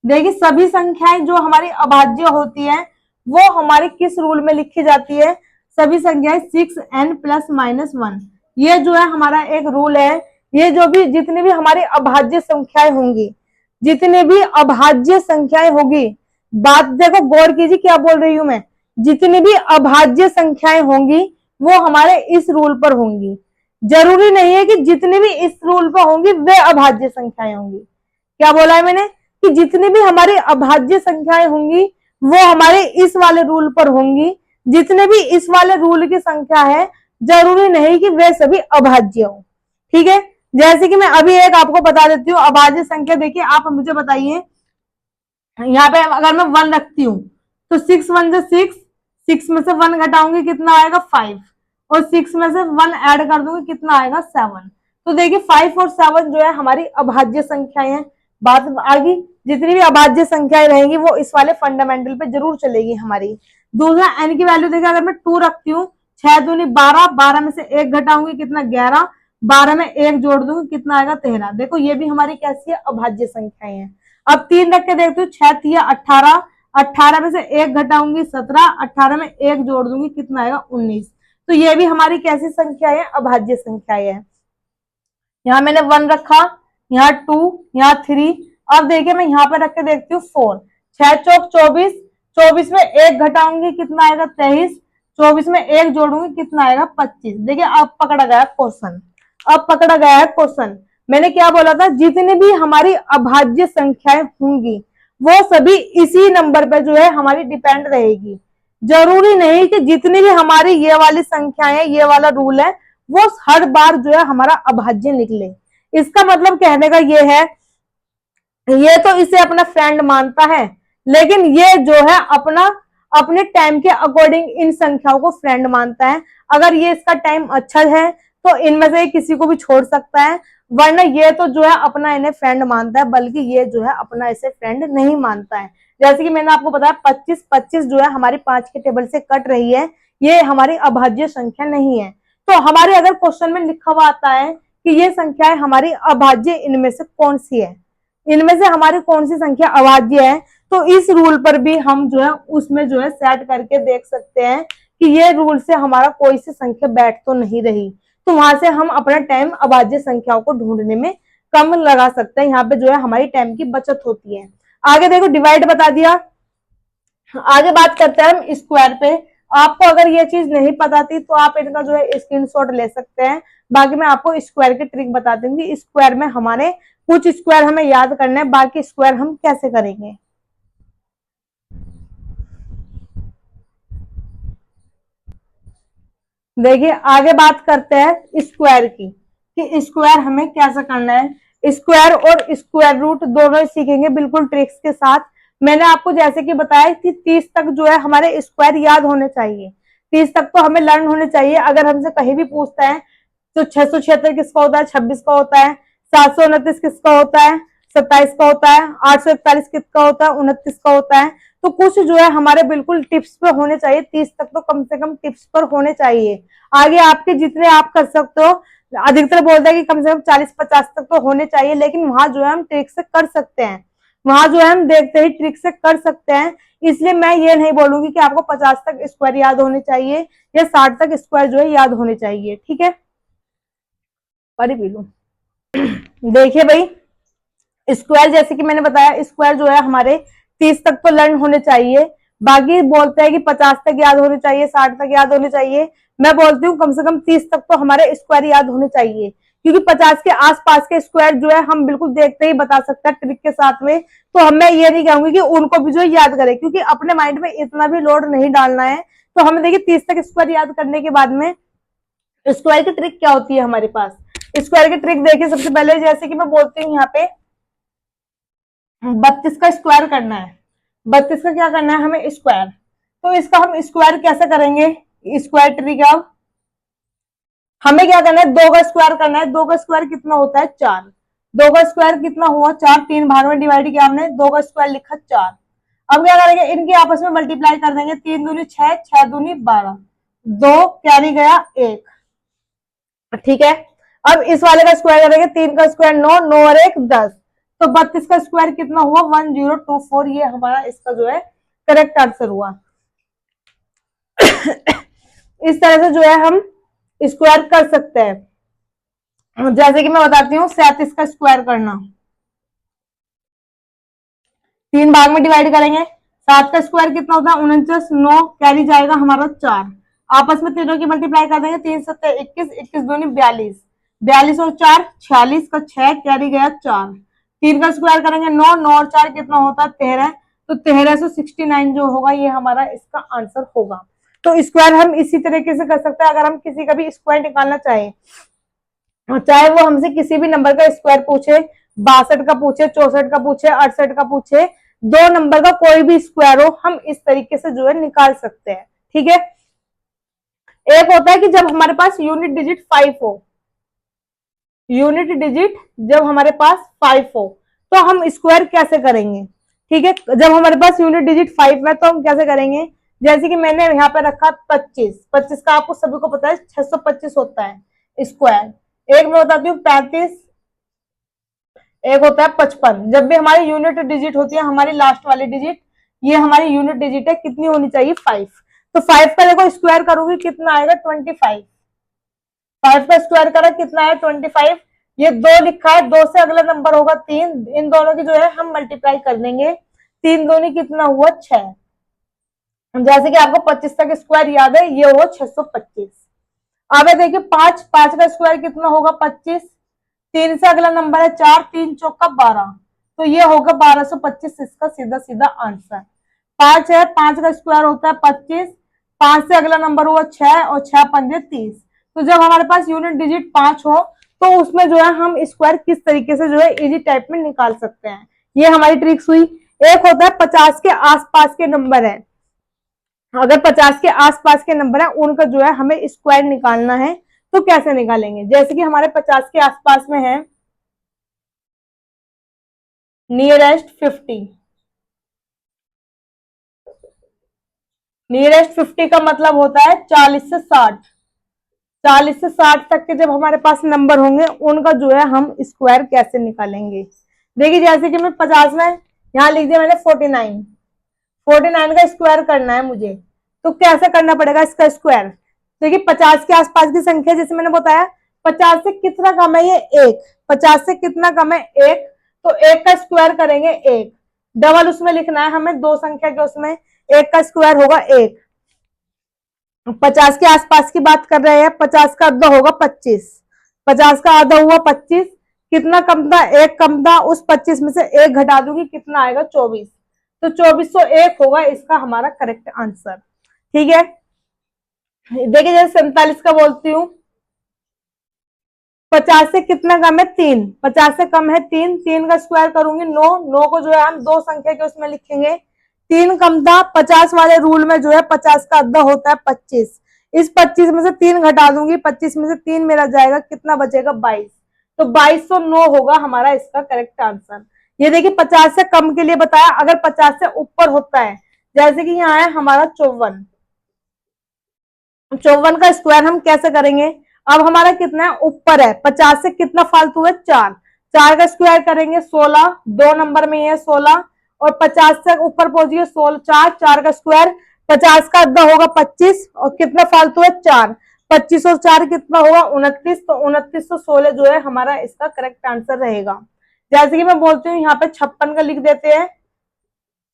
देखिए सभी संख्याएं जो हमारी अभाज्य होती हैं वो हमारी किस रूल में लिखी जाती है, सभी संख्याएं 6n+-1, ये जो है हमारा एक रूल है। ये जो भी जितनी भी हमारी अभाज्य संख्याएं होंगी, जितनी भी अभाज्य संख्याएं होगी, बात देखो गौर कीजिए क्या बोल रही हूं मैं, जितनी भी अभाज्य संख्याएं होंगी वो हमारे इस रूल पर होंगी। जरूरी नहीं है कि जितनी भी इस रूल पर होंगी वे अभाज्य संख्याएं होंगी। क्या बोला है मैंने कि जितनी भी हमारी अभाज्य संख्याएं होंगी वो हमारे इस वाले रूल पर होंगी। जितने भी इस वाले रूल की संख्या है जरूरी नहीं कि वे सभी अभाज्य हो। ठीक है, जैसे कि मैं अभी एक आपको बता देती हूँ अभाज्य संख्या। देखिए आप मुझे बताइए, यहाँ पे अगर मैं 1 रखती हूँ तो 6 1 जो 6, 6 में से 1 घटाऊंगी कितना आएगा 5, और 6 में से 1 ऐड कर दूंगी कितना आएगा 7। तो देखिए 5 और 7 जो है हमारी अभाज्य संख्याएं हैं। बात आगे, जितनी भी अभाज्य संख्याएं रहेंगी वो इस वाले फंडामेंटल पे जरूर चलेगी हमारी। दूसरा एन की वैल्यू देखिए, अगर मैं 2 रखती हूँ, 6 दूनी 12, 12 में से 1 घटाऊंगी कितना 11, 12 में 1 जोड़ दूंगी कितना आएगा 13। देखो ये भी हमारी कैसी है अभाज्य संख्याएं हैं। अब 3 रख के देखती हूँ, 6 3 18, 18 में से 1 घटाऊंगी 17, 18 में 1 जोड़ दूंगी कितना आएगा 19। तो ये भी हमारी कैसी संख्या है, अभाज्य संख्याएं है। यहाँ मैंने 1 रखा, यहाँ 2, यहाँ 3। अब देखिए मैं यहाँ पे रख के देखती हूँ 4, 6 चौक 24, 24 में 1 घटाऊंगी कितना आएगा 23, 24 में 1 जोड़ूंगी कितना आएगा 25। देखिए अब पकड़ा गया क्वेश्चन, अब पकड़ा गया है क्वेश्चन। मैंने क्या बोला था, जितनी भी हमारी अभाज्य संख्याएं होंगी वो सभी इसी नंबर पे जो है हमारी डिपेंड रहेगी। जरूरी नहीं कि जितनी भी हमारी ये वाली संख्याएं, ये वाला रूल है, वो हर बार जो है हमारा अभाज्य निकले। इसका मतलब कहने का ये है, ये तो इसे अपना फ्रेंड मानता है, लेकिन ये जो है अपना अपने टाइम के अकॉर्डिंग इन संख्याओं को फ्रेंड मानता है। अगर ये इसका टाइम अच्छा है तो इनमें से किसी को भी छोड़ सकता है, वरना ये तो जो है अपना इन्हें फ्रेंड मानता है, बल्कि ये जो है अपना इसे फ्रेंड नहीं मानता है। जैसे कि मैंने आपको बताया 25, 25 जो है हमारी 5 के टेबल से कट रही है, ये हमारी अभाज्य संख्या नहीं है। तो हमारे अगर क्वेश्चन में लिखा हुआ आता है कि ये संख्याएं हमारी अभाज्य, इनमें से कौन सी है, इनमें से हमारी कौन सी संख्या अभाज्य है, तो इस रूल पर भी हम जो है उसमें जो है सेट करके देख सकते हैं कि ये रूल से हमारा कोई सी संख्या बैठ तो नहीं रही। तो वहां से हम अपना टाइम अभाज्य संख्याओं को ढूंढने में कम लगा सकते हैं। यहाँ पे जो है हमारी टाइम की बचत होती है। आगे देखो डिवाइड बता दिया, आगे बात करते हैं हम स्क्वायर पे। आपको अगर ये चीज नहीं पता थी तो आप इनका जो है स्क्रीनशॉट ले सकते हैं। बाकी मैं आपको स्क्वायर की ट्रिक बता दूंगी। स्क्वायर में हमारे कुछ स्क्वायर हमें याद करने हैं, बाकी स्क्वायर हम कैसे करेंगे। देखिए आगे बात करते हैं स्क्वायर की, कि स्क्वायर हमें कैसे करना है। स्क्वायर और स्क्वायर रूट दोनों सीखेंगे बिल्कुल ट्रिक्स के साथ। मैंने आपको जैसे कि बताया कि 30 तक जो है हमारे स्क्वायर याद होने चाहिए, 30 तक तो हमें लर्न होने चाहिए। अगर हमसे कहीं भी पूछता है तो 676 किसका होता है, 26 का होता है, 729 किसका होता है, 27 का होता है, 841 किसका होता है, 29 का होता है। तो कुछ जो है हमारे बिल्कुल टिप्स पे होने चाहिए, 30 तक तो कम से कम टिप्स पर होने चाहिए। आगे आपके जितने आप कर सकते हो, अधिकतर बोलते हैं कि कम से कम 40-50 तक तो होने चाहिए, लेकिन वहां जो है हम ट्रिक से कर सकते हैं। वहां जो है हम देखते ही ट्रिक से कर सकते हैं। इसलिए मैं ये नहीं बोलूंगी कि आपको 50 तक स्क्वायर याद होने चाहिए या 60 तक स्क्वायर जो है याद होने चाहिए। ठीक है, पानी पी लूं। देखिए भाई, स्क्वायर जैसे कि मैंने बताया, स्क्वायर जो है हमारे 30 तक तो लर्न होने चाहिए। बाकी बोलते हैं कि 50 तक याद होने चाहिए, 60 तक याद होने चाहिए। मैं बोलती हूँ कम से कम 30 तक तो हमारे स्क्वायर याद होने चाहिए, क्योंकि 50 के आसपास के स्क्वायर जो है हम बिल्कुल देखते ही बता सकते हैं ट्रिक के साथ में। तो हम मैं ये नहीं कहूंगी कि उनको भी जो याद करें, क्योंकि अपने माइंड में इतना भी लोड नहीं डालना है। तो हमें देखिए 30 तक स्क्वायर याद करने के बाद में स्क्वायर की ट्रिक क्या होती है हमारे पास। स्क्वायर की ट्रिक देखिए, सबसे पहले जैसे कि मैं बोलती हूँ यहाँ पे 32 का स्क्वायर करना है। 32 का क्या करना है हमें, स्क्वायर। तो इसका हम स्क्वायर कैसे करेंगे, स्क्वायर ट्रिक। अब हमें क्या करना है, 2 का स्क्वायर करना है। 2 का स्क्वायर कितना होता है, 4। 2 का स्क्वायर कितना हुआ, 4। 3 भाग में डिवाइड किया हमने, 2 का स्क्वायर लिखा 4। अब क्या करेंगे, इनके आपस में मल्टीप्लाई कर देंगे। 3 दूनी 6, 6 दूनी 12, 2 कैरी गया 1। ठीक है, अब इस वाले का स्क्वायर करेंगे। 3 का स्क्वायर 9, 9 और 1 10। तो 32 का स्क्वायर कितना हुआ, 1024। ये हमारा इसका जो है करेक्ट आंसर हुआ। इस तरह से जो है हम स्क्वायर कर सकते हैं। जैसे कि मैं बताती हूँ 37 का स्क्वायर करना। 3 भाग में डिवाइड करेंगे। 7 का स्क्वायर कितना होता है, 49। 9 कैरी जाएगा हमारा 4। आपस में तीनों की मल्टीप्लाई कर देंगे। 3 7 21, 21 दूनी 42, 42 और 4 46 का 6 कैरी गया 4। 3 का स्क्वायर करेंगे 9, 9 और 4 कितना होता है 13। तो 1369 जो होगा ये हमारा इसका आंसर होगा। तो स्क्वायर हम इसी तरीके से कर सकते हैं। अगर हम किसी का भी स्क्वायर निकालना चाहे, चाहे वो हमसे किसी भी नंबर का स्क्वायर पूछे, 62 का पूछे, 64 का पूछे, 68 का पूछे, 2 नंबर का कोई भी स्क्वायर हो, हम इस तरीके से जो है निकाल सकते हैं। ठीक है, एक होता है कि जब हमारे पास यूनिट डिजिट 5 हो, यूनिट डिजिट जब हमारे पास 5 हो तो हम स्क्वायर कैसे करेंगे। ठीक है, जब हमारे पास यूनिट डिजिट 5 है तो हम कैसे करेंगे, जैसे कि मैंने यहाँ पे रखा 25। 25 का आपको सभी को पता है 625 होता है स्क्वायर। एक मैं बताती हूँ 35, एक होता है 55। जब भी हमारी यूनिट डिजिट होती है, हमारी लास्ट वाली डिजिट, ये हमारी यूनिट डिजिट है, कितनी होनी चाहिए 5। तो 5 का देखो स्क्वायर करूंगी कितना आएगा 25। 5 का स्क्वायर करा कितना है 25। ये 2 लिखा है, 2 से अगला नंबर होगा 3। इन दोनों की जो है हम मल्टीप्लाई कर देंगे। 3 दूनी कितना हुआ 6। जैसे कि आपको 25 तक स्क्वायर याद है, ये हुआ 625। अब देखिए 5, 5 का स्क्वायर कितना होगा 25। 3 से अगला नंबर है 4, 3 चौका 12, तो ये होगा 1225 इसका सीधा सीधा आंसर। 5 है, 5 का स्क्वायर होता है 25। 5 से अगला नंबर हुआ 6 और 6 पंजे 30। तो जब हमारे पास यूनिट डिजिट 5 हो तो उसमें जो है हम स्क्वायर किस तरीके से जो है इजी टाइप में निकाल सकते हैं। ये हमारी ट्रिक्स हुई। एक होता है 50 के आसपास के नंबर है, अगर 50 के आसपास के नंबर है उनका जो है हमें स्क्वायर निकालना है। तो कैसे निकालेंगे, जैसे कि हमारे 50 के आसपास में है नियरेस्ट 50। नियरेस्ट 50 का मतलब होता है 40 से 60। 40 से 60 तक के जब हमारे पास नंबर होंगे उनका जो है हम स्क्वायर कैसे निकालेंगे। देखिए जैसे कि मैं 50 में यहाँ लिख दिया मैंने 49। 49 का स्क्वायर करना है मुझे, तो कैसे करना पड़ेगा इसका स्क्वायर। देखिए 50 के आसपास की संख्या जैसे मैंने बताया, 50 से कितना कम है ये 1। 50 से कितना कम है 1, तो 1 का स्क्वायर करेंगे 1। डबल उसमें लिखना है हमें, 2 संख्या के उसमें 1 का स्क्वायर होगा 1। 50 के आसपास की बात कर रहे हैं, 50 का आधा होगा 25। 50 का आधा हुआ 25, कितना कम था 1 कम था, उस 25 में से 1 घटा दूंगी कितना आएगा 24। तो 2401 होगा इसका हमारा करेक्ट आंसर। ठीक है, देखिए जैसे 47 का बोलती हूँ, 50 से कितना कम है 3। 50 से कम है 3, 3 का स्क्वायर करूंगी 9। 9 को जो है हम 2 संख्या के उसमें लिखेंगे। 3 कम था, 50 वाले रूल में जो है 50 का आधा होता है 25। इस 25 में से 3 घटा दूंगी, 25 में से 3 मेरा जाएगा, कितना बचेगा 22। तो 2209 होगा हमारा इसका करेक्ट आंसर। ये देखिए 50 से कम के लिए बताया, अगर 50 से ऊपर होता है, जैसे कि यहाँ है हमारा 54। 54 का स्क्वायर हम कैसे करेंगे। अब हमारा कितना है ऊपर है, 50 से कितना फालतू है 4। 4 का स्क्वायर करेंगे 16, 2 नंबर में है 16, और 50 से ऊपर पहुंचिए 16, 4 का स्क्वायर, 50 का आधा होगा 25, और कितना फालतू है 4, 25 और 4 कितना होगा 29, तो 29 तो 16 जो है हमारा इसका करेक्ट आंसर रहेगा। जैसे कि मैं बोलती हूँ यहाँ पे 56 का लिख देते हैं।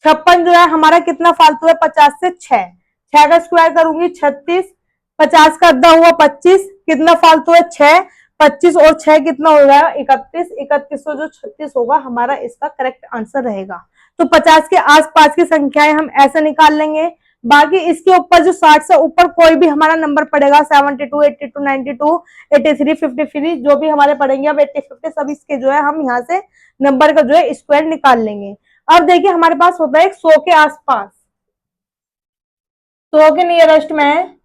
56 जो है हमारा कितना फालतू है 50 से 6, 6 का स्क्वायर करूंगी 36, 50 का आधा हुआ 25, कितना फालतू है 6, 25 और 6 कितना हो जाएगा 31, 31 तो जो 36 होगा हमारा इसका करेक्ट आंसर रहेगा। तो 50 के आसपास की संख्याएं हम ऐसे निकाल लेंगे। बाकी इसके ऊपर जो 60 से ऊपर कोई भी हमारा नंबर पड़ेगा 72, 82, 92, 83, 53 जो भी हमारे पड़ेंगे, अब 80, 50 सब इसके जो है हम यहाँ से नंबर का जो है स्क्वायर निकाल लेंगे। अब देखिए हमारे पास होता है 100 के आसपास, 100 के नियरेस्ट में,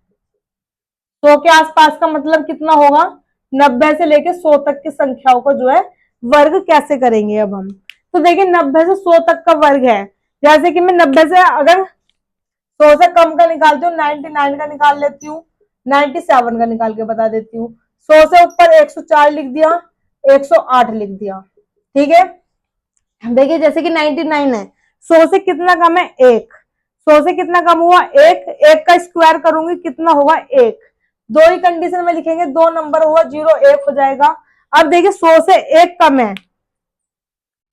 100 के आसपास का मतलब कितना होगा 90 से लेके 100 तक की संख्याओं को जो है वर्ग कैसे करेंगे अब हम। तो देखिए 90 से 100 तक का वर्ग है, जैसे कि मैं 90 से अगर 100 से कम का निकालती हूँ 99 का निकाल लेती हूँ, 97 का निकाल के बता देती हूँ। 100 से ऊपर 104 लिख दिया, 108 लिख दिया, ठीक है। देखिए जैसे कि 99 है, 100 से कितना कम है 1, 100 से कितना कम हुआ 1, 1 का स्क्वायर करूंगी कितना होगा 1, दो ही कंडीशन में लिखेंगे, 2 नंबर हुआ 0, 1 हो जाएगा। अब देखिए 100 से 1 कम है,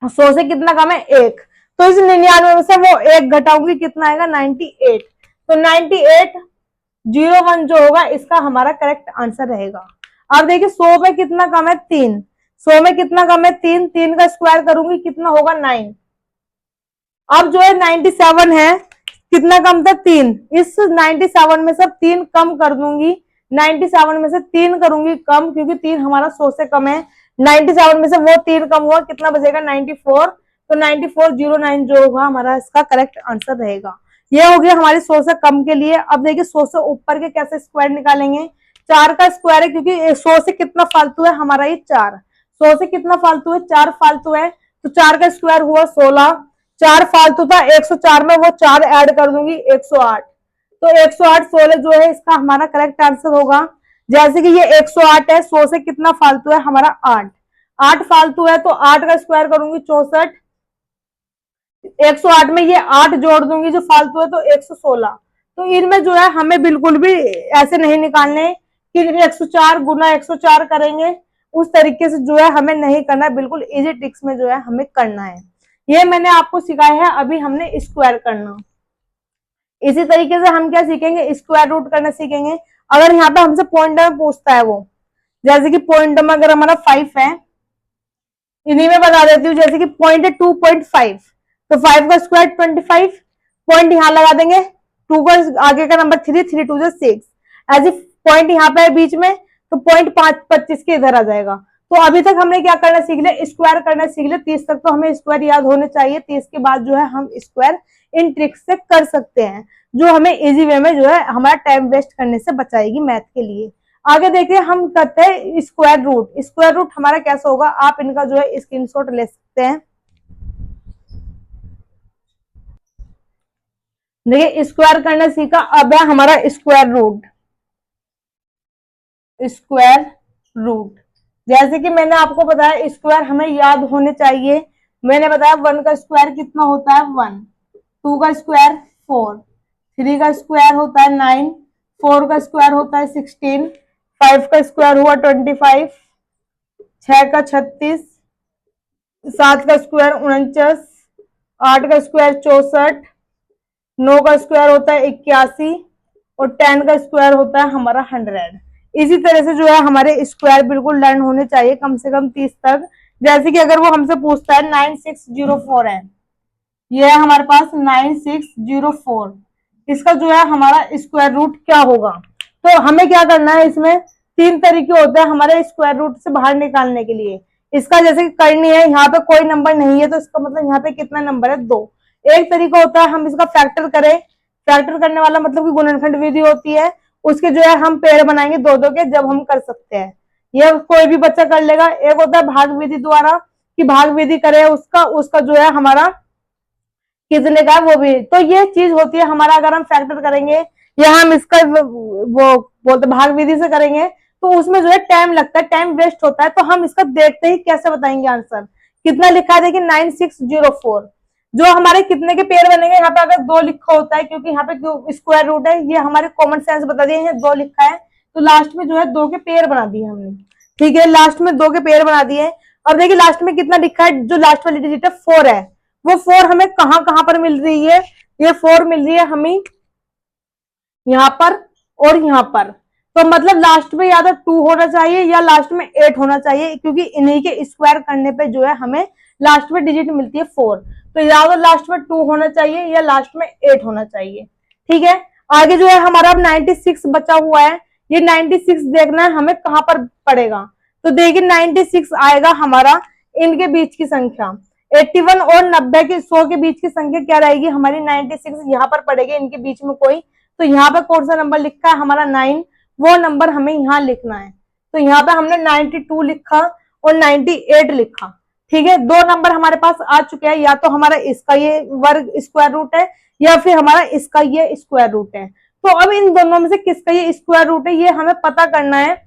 100 से कितना कम है 1, तो इस 99 में से वो 1 घटाऊंगी कितना आएगा 98, तो 98 01 जो होगा इसका हमारा करेक्ट आंसर रहेगा। अब देखिए 100 में कितना कम है 3, 100 में कितना कम है 3, 3 का स्क्वायर करूंगी कितना होगा 9, अब जो है 97 है, कितना कम था 3, इस 97 में से 3 कम कर दूंगी, 97 में से 3 करूंगी कम क्योंकि 3 हमारा 100 से कम है, 97 में से वो 3 कम हुआ कितना बचेगा 94, तो 9409 जो होगा हमारा इसका करेक्ट आंसर रहेगा। ये हो गया हमारी 100 से कम के लिए। अब देखिए 100 से ऊपर के कैसे स्क्वायर निकालेंगे, 4 का स्क्वायर है क्योंकि 100 से कितना फालतू है हमारा ये 4, 100 से कितना फालतू है 4 फालतू है, तो 4 का स्क्वायर हुआ 16, 4 फालतू था 104 में वो 4 ऐड कर दूंगी 108, तो 108 16 जो है इसका हमारा करेक्ट आंसर होगा। जैसे कि ये 108 है, 100 से कितना फालतू है हमारा 8, 8 फालतू है तो 8 का स्क्वायर करूंगी 64, 108 में ये 8 जोड़ दूंगी जो फालतू है तो 116, तो इनमें जो है हमें बिल्कुल भी ऐसे नहीं निकालने कि 104 गुना 104 करेंगे, उस तरीके से जो है हमें नहीं करना, बिल्कुल इजी ट्रिक्स में जो है हमें करना है। ये मैंने आपको सिखाया है, अभी हमने स्क्वायर करना। इसी तरीके से हम क्या सीखेंगे स्क्वायर रूट करना सीखेंगे। अगर यहाँ पे हमसे पॉइंट में पूछता है वो, जैसे कि पॉइंट में अगर हमारा 5 है, इन्हीं में बता देती हूँ, जैसे कि पॉइंट है 2.5, तो 5 का स्क्वायर 25, पॉइंट यहाँ लगा देंगे, 2 का आगे का नंबर 3, 3 2 6, एज इफ पॉइंट यहाँ पे है बीच में, तो पॉइंट 25 के इधर आ जाएगा। तो अभी तक हमने क्या करना सीख लिया स्क्वायर करना सीख लिया, 30 तक तो हमें स्क्वायर याद होने चाहिए, 30 के बाद जो है हम स्क्वायर इन ट्रिक्स से कर सकते हैं, जो हमें इजी वे में जो है हमारा टाइम वेस्ट करने से बचाएगी मैथ के लिए। आगे देखिए हम करते हैं स्क्वायर रूट। स्क्वायर रूट हमारा कैसा होगा, आप इनका जो है स्क्रीनशॉट ले सकते हैं। देखिए स्क्वायर करना सीखा, अब है हमारा स्क्वायर रूट। स्क्वायर रूट जैसे कि मैंने आपको बताया स्क्वायर हमें याद होने चाहिए। मैंने बताया 1 का स्क्वायर कितना होता है 1, 2 का स्क्वायर 4, 3 का स्क्वायर होता है 9, 4 का स्क्वायर होता है 16, 5 का स्क्वायर हुआ 25, 6 का 36, 7 का स्क्वायर 49, 8 का स्क्वायर 64, 9 का स्क्वायर होता है 81 और 10 का स्क्वायर होता है हमारा 100। इसी तरह से जो है हमारे स्क्वायर बिल्कुल लर्न होने चाहिए कम से कम 30 तक। जैसे कि अगर वो हमसे पूछता है 9604 है, ये है हमारे पास 9604, इसका जो है हमारा स्क्वायर रूट क्या होगा। तो हमें क्या करना है, इसमें 3 तरीके होते हैं हमारे स्क्वायर रूट से बाहर निकालने के लिए। इसका जैसे कि करनी है, यहाँ पे कोई नंबर नहीं है तो इसका मतलब यहाँ पे कितना नंबर है 2। एक तरीका होता है हम इसका फैक्टर करें, फैक्टर करने वाला मतलब कि गुणनखंड विधि होती है, उसके जो है हम पेड़ बनाएंगे 2-2 के, जब हम कर सकते हैं, यह कोई भी बच्चा कर लेगा। एक होता है भाग विधि द्वारा, कि भाग विधि करे उसका जो है हमारा कितने का वो भी, तो ये चीज होती है हमारा, अगर हम फैक्टर करेंगे या हम इसका वो बोलते भाग विधि से करेंगे तो उसमें जो है टाइम लगता है, टाइम वेस्ट होता है। तो हम इसका देखते ही कैसे बताएंगे आंसर। कितना लिखा है देखिए 9604। जो हमारे कितने के पेयर बनेंगे, यहाँ पे अगर 2 लिखा होता है, क्योंकि यहाँ पे स्क्वायर रूट है, ये हमारे कॉमन सेंस बता दिए हैं 2 लिखा है, तो लास्ट में जो है 2 के पेयर बना दिए हमने। ठीक है, लास्ट में 2 के पेयर बना दिए। और देखिए लास्ट में कितना लिखा है, जो लास्ट वाली डिजिट है 4 है, वो 4 हमें कहां कहां पर मिल रही है, ये 4 मिल रही है हमें यहाँ पर और यहाँ पर। तो मतलब लास्ट में या तो 2 होना चाहिए या लास्ट में 8 होना चाहिए, क्योंकि इन्हीं के स्क्वायर करने पे जो है हमें लास्ट में डिजिट मिलती है 4। तो या तो लास्ट में 2 होना चाहिए या लास्ट में 8 होना चाहिए। ठीक है, आगे जो है हमारा अब 96 बचा हुआ है। ये 96 देखना है हमें कहां पर पड़ेगा। तो देखिए 96 आएगा हमारा इनके बीच की संख्या, 81 और 90 के 100 के बीच की संख्या क्या रहेगी हमारी 96 यहाँ पर पड़ेगी इनके बीच में कोई। तो यहाँ पे कौन सा नंबर लिखा है हमारा 9, वो नंबर हमें यहाँ लिखना है। तो यहाँ पे हमने 92 लिखा और 98 लिखा। ठीक है, 2 नंबर हमारे पास आ चुके हैं, या तो हमारा इसका ये वर्ग स्क्वायर रूट है या फिर हमारा इसका ये स्क्वायर रूट है। तो अब इन दोनों में से किसका ये स्क्वायर रूट है, ये हमें पता करना है।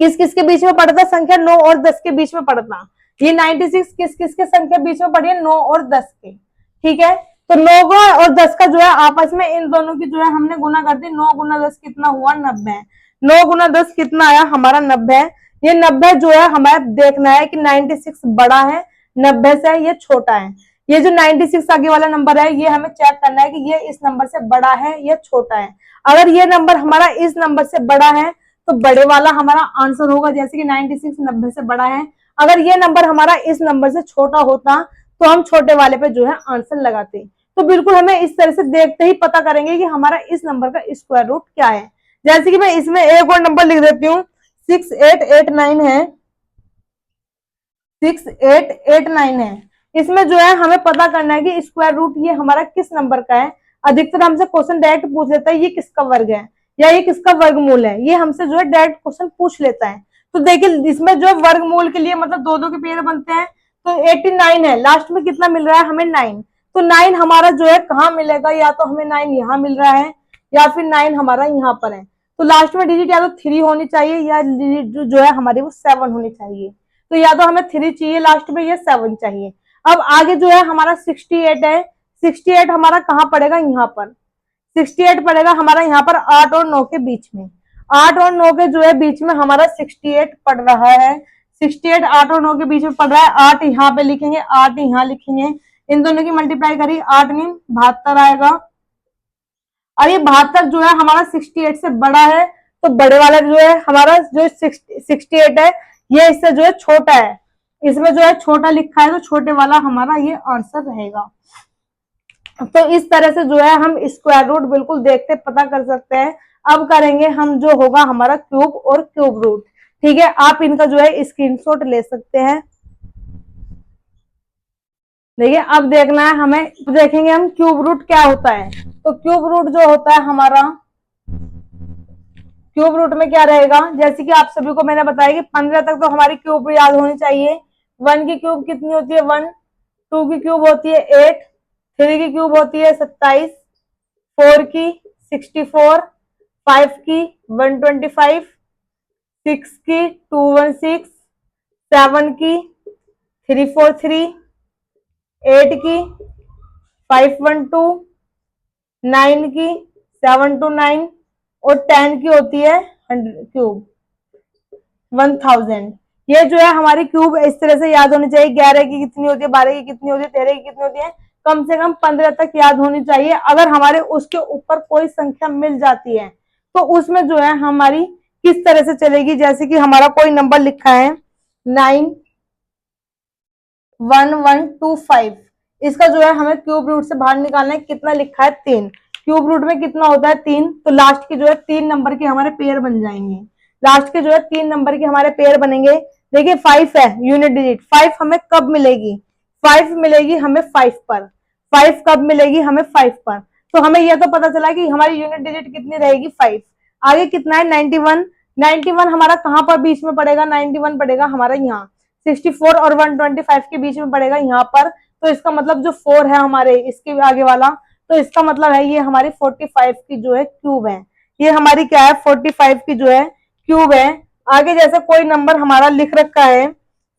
किस किस के बीच में पड़ता संख्या, 9 और 10 के बीच में पड़ता। ये 96 किस किस के संख्या बीच में पड़ी है, 9 और 10 के। ठीक है, तो 9 और 10 का जो है आपस में इन दोनों की जो है हमने गुना कर दी। 9 गुना 10 कितना हुआ, 90। 9 गुना 10 कितना आया हमारा 90। ये 90 जो है हमें देखना है कि 96 बड़ा है 90 से, ये छोटा है। ये जो 96 आगे वाला नंबर है, ये हमें चेक करना है कि ये इस नंबर से बड़ा है या छोटा है। अगर ये नंबर हमारा इस नंबर से बड़ा है तो बड़े वाला हमारा आंसर होगा, जैसे कि 96 90 से बड़ा है। अगर ये नंबर हमारा इस नंबर से छोटा होता तो हम छोटे वाले पे जो है आंसर लगाते। तो बिल्कुल हमें इस तरह से देखते ही पता करेंगे कि हमारा इस नंबर का स्क्वायर रूट क्या है। जैसे कि मैं इसमें एक और नंबर लिख देती हूँ, 6889 है, 6889 है। इसमें जो है हमें पता करना है कि स्क्वायर रूट ये हमारा किस नंबर का है। अधिकतर हमसे क्वेश्चन डायरेक्ट पूछ लेता है ये किसका वर्ग है या ये किसका वर्गमूल है, ये हमसे जो है डायरेक्ट क्वेश्चन पूछ लेता है। तो देखिए इसमें जो वर्गमूल के लिए मतलब 2 2 के पेयर बनते हैं, तो 89 है, लास्ट में कितना मिल रहा है हमें 9। तो 9 हमारा जो है कहाँ मिलेगा, या तो हमें 9 यहाँ मिल रहा है या फिर 9 हमारा यहाँ पर है। तो लास्ट में डिजिट या तो 3 होनी चाहिए या डिजिट जो है हमारी वो 7 होनी चाहिए। तो या तो हमें 3 चाहिए लास्ट में या 7 चाहिए। अब आगे जो है हमारा 68 है, 68 हमारा कहाँ पड़ेगा, यहाँ पर 68 पड़ेगा हमारा यहाँ पर 8 और 9 के बीच में। 8 और 9 के जो है बीच में हमारा 68 पड़ रहा है। 68 8 और 9 के बीच में पड़ रहा है। 8 यहाँ पे लिखेंगे, 8 यहाँ लिखेंगे, इन दोनों की मल्टीप्लाई करी 8 नहीं 72 आएगा। और ये 72 जो है हमारा 68 से बड़ा है, तो बड़े वाला जो है हमारा जो 68 है ये इससे जो है छोटा है, इसमें जो है छोटा लिखा है, तो छोटे वाला हमारा ये आंसर रहेगा। तो इस तरह से जो है हम स्क्वायर रूट बिल्कुल देखते पता कर सकते हैं। अब करेंगे हम जो होगा हमारा क्यूब और क्यूब रूट। ठीक है, आप इनका जो है स्क्रीनशॉट ले सकते हैं। देखिए अब देखना है हमें, देखेंगे हम क्यूब रूट क्या होता है। तो क्यूब रूट जो होता है हमारा, क्यूब रूट में क्या रहेगा, जैसे कि आप सभी को मैंने बताया कि 15 तक तो हमारी क्यूब याद होनी चाहिए। 1 की क्यूब कितनी होती है 1, 2 की क्यूब होती है 8, 3 की क्यूब होती है 27, 4 की 64, 5 की 125, 6 की 216, 7 की 343, 8 की 512, 9 की 729 और 10 की होती है 100 क्यूब 1000। ये जो है हमारी क्यूब इस तरह से याद होनी चाहिए। 11 की कितनी होती है, 12 की कितनी होती है, 13 की कितनी होती है, कम से कम 15 तक याद होनी चाहिए। अगर हमारे उसके ऊपर कोई संख्या मिल जाती है तो उसमें जो है हमारी किस तरह से चलेगी, जैसे कि हमारा कोई नंबर लिखा है 91125, इसका जो है हमें क्यूब रूट से बाहर निकालना है। कितना लिखा है 3, क्यूब रूट में कितना होता है 3, तो लास्ट के जो है 3 नंबर के हमारे पेयर बन जाएंगे। लास्ट के जो है 3 नंबर के हमारे पेयर बनेंगे। देखिए 5 है यूनिट डिजिट, 5 हमें कब मिलेगी, 5 मिलेगी हमें 5 पर। 5 कब मिलेगी हमें 5 पर। तो हमें यह तो पता चला कि हमारी यूनिट डिजिट कितनी रहेगी 5। आगे कितना है 91, 91 हमारा कहां पर बीच में पड़ेगा, 91 पड़ेगा हमारा यहाँ 64 और 125 के बीच में पड़ेगा यहाँ पर। तो इसका मतलब जो 4 है हमारे इसके आगे वाला, तो इसका मतलब है ये हमारी 45 की जो है क्यूब है। ये हमारी क्या है 45 की जो है क्यूब है। आगे जैसे कोई नंबर हमारा लिख रखा है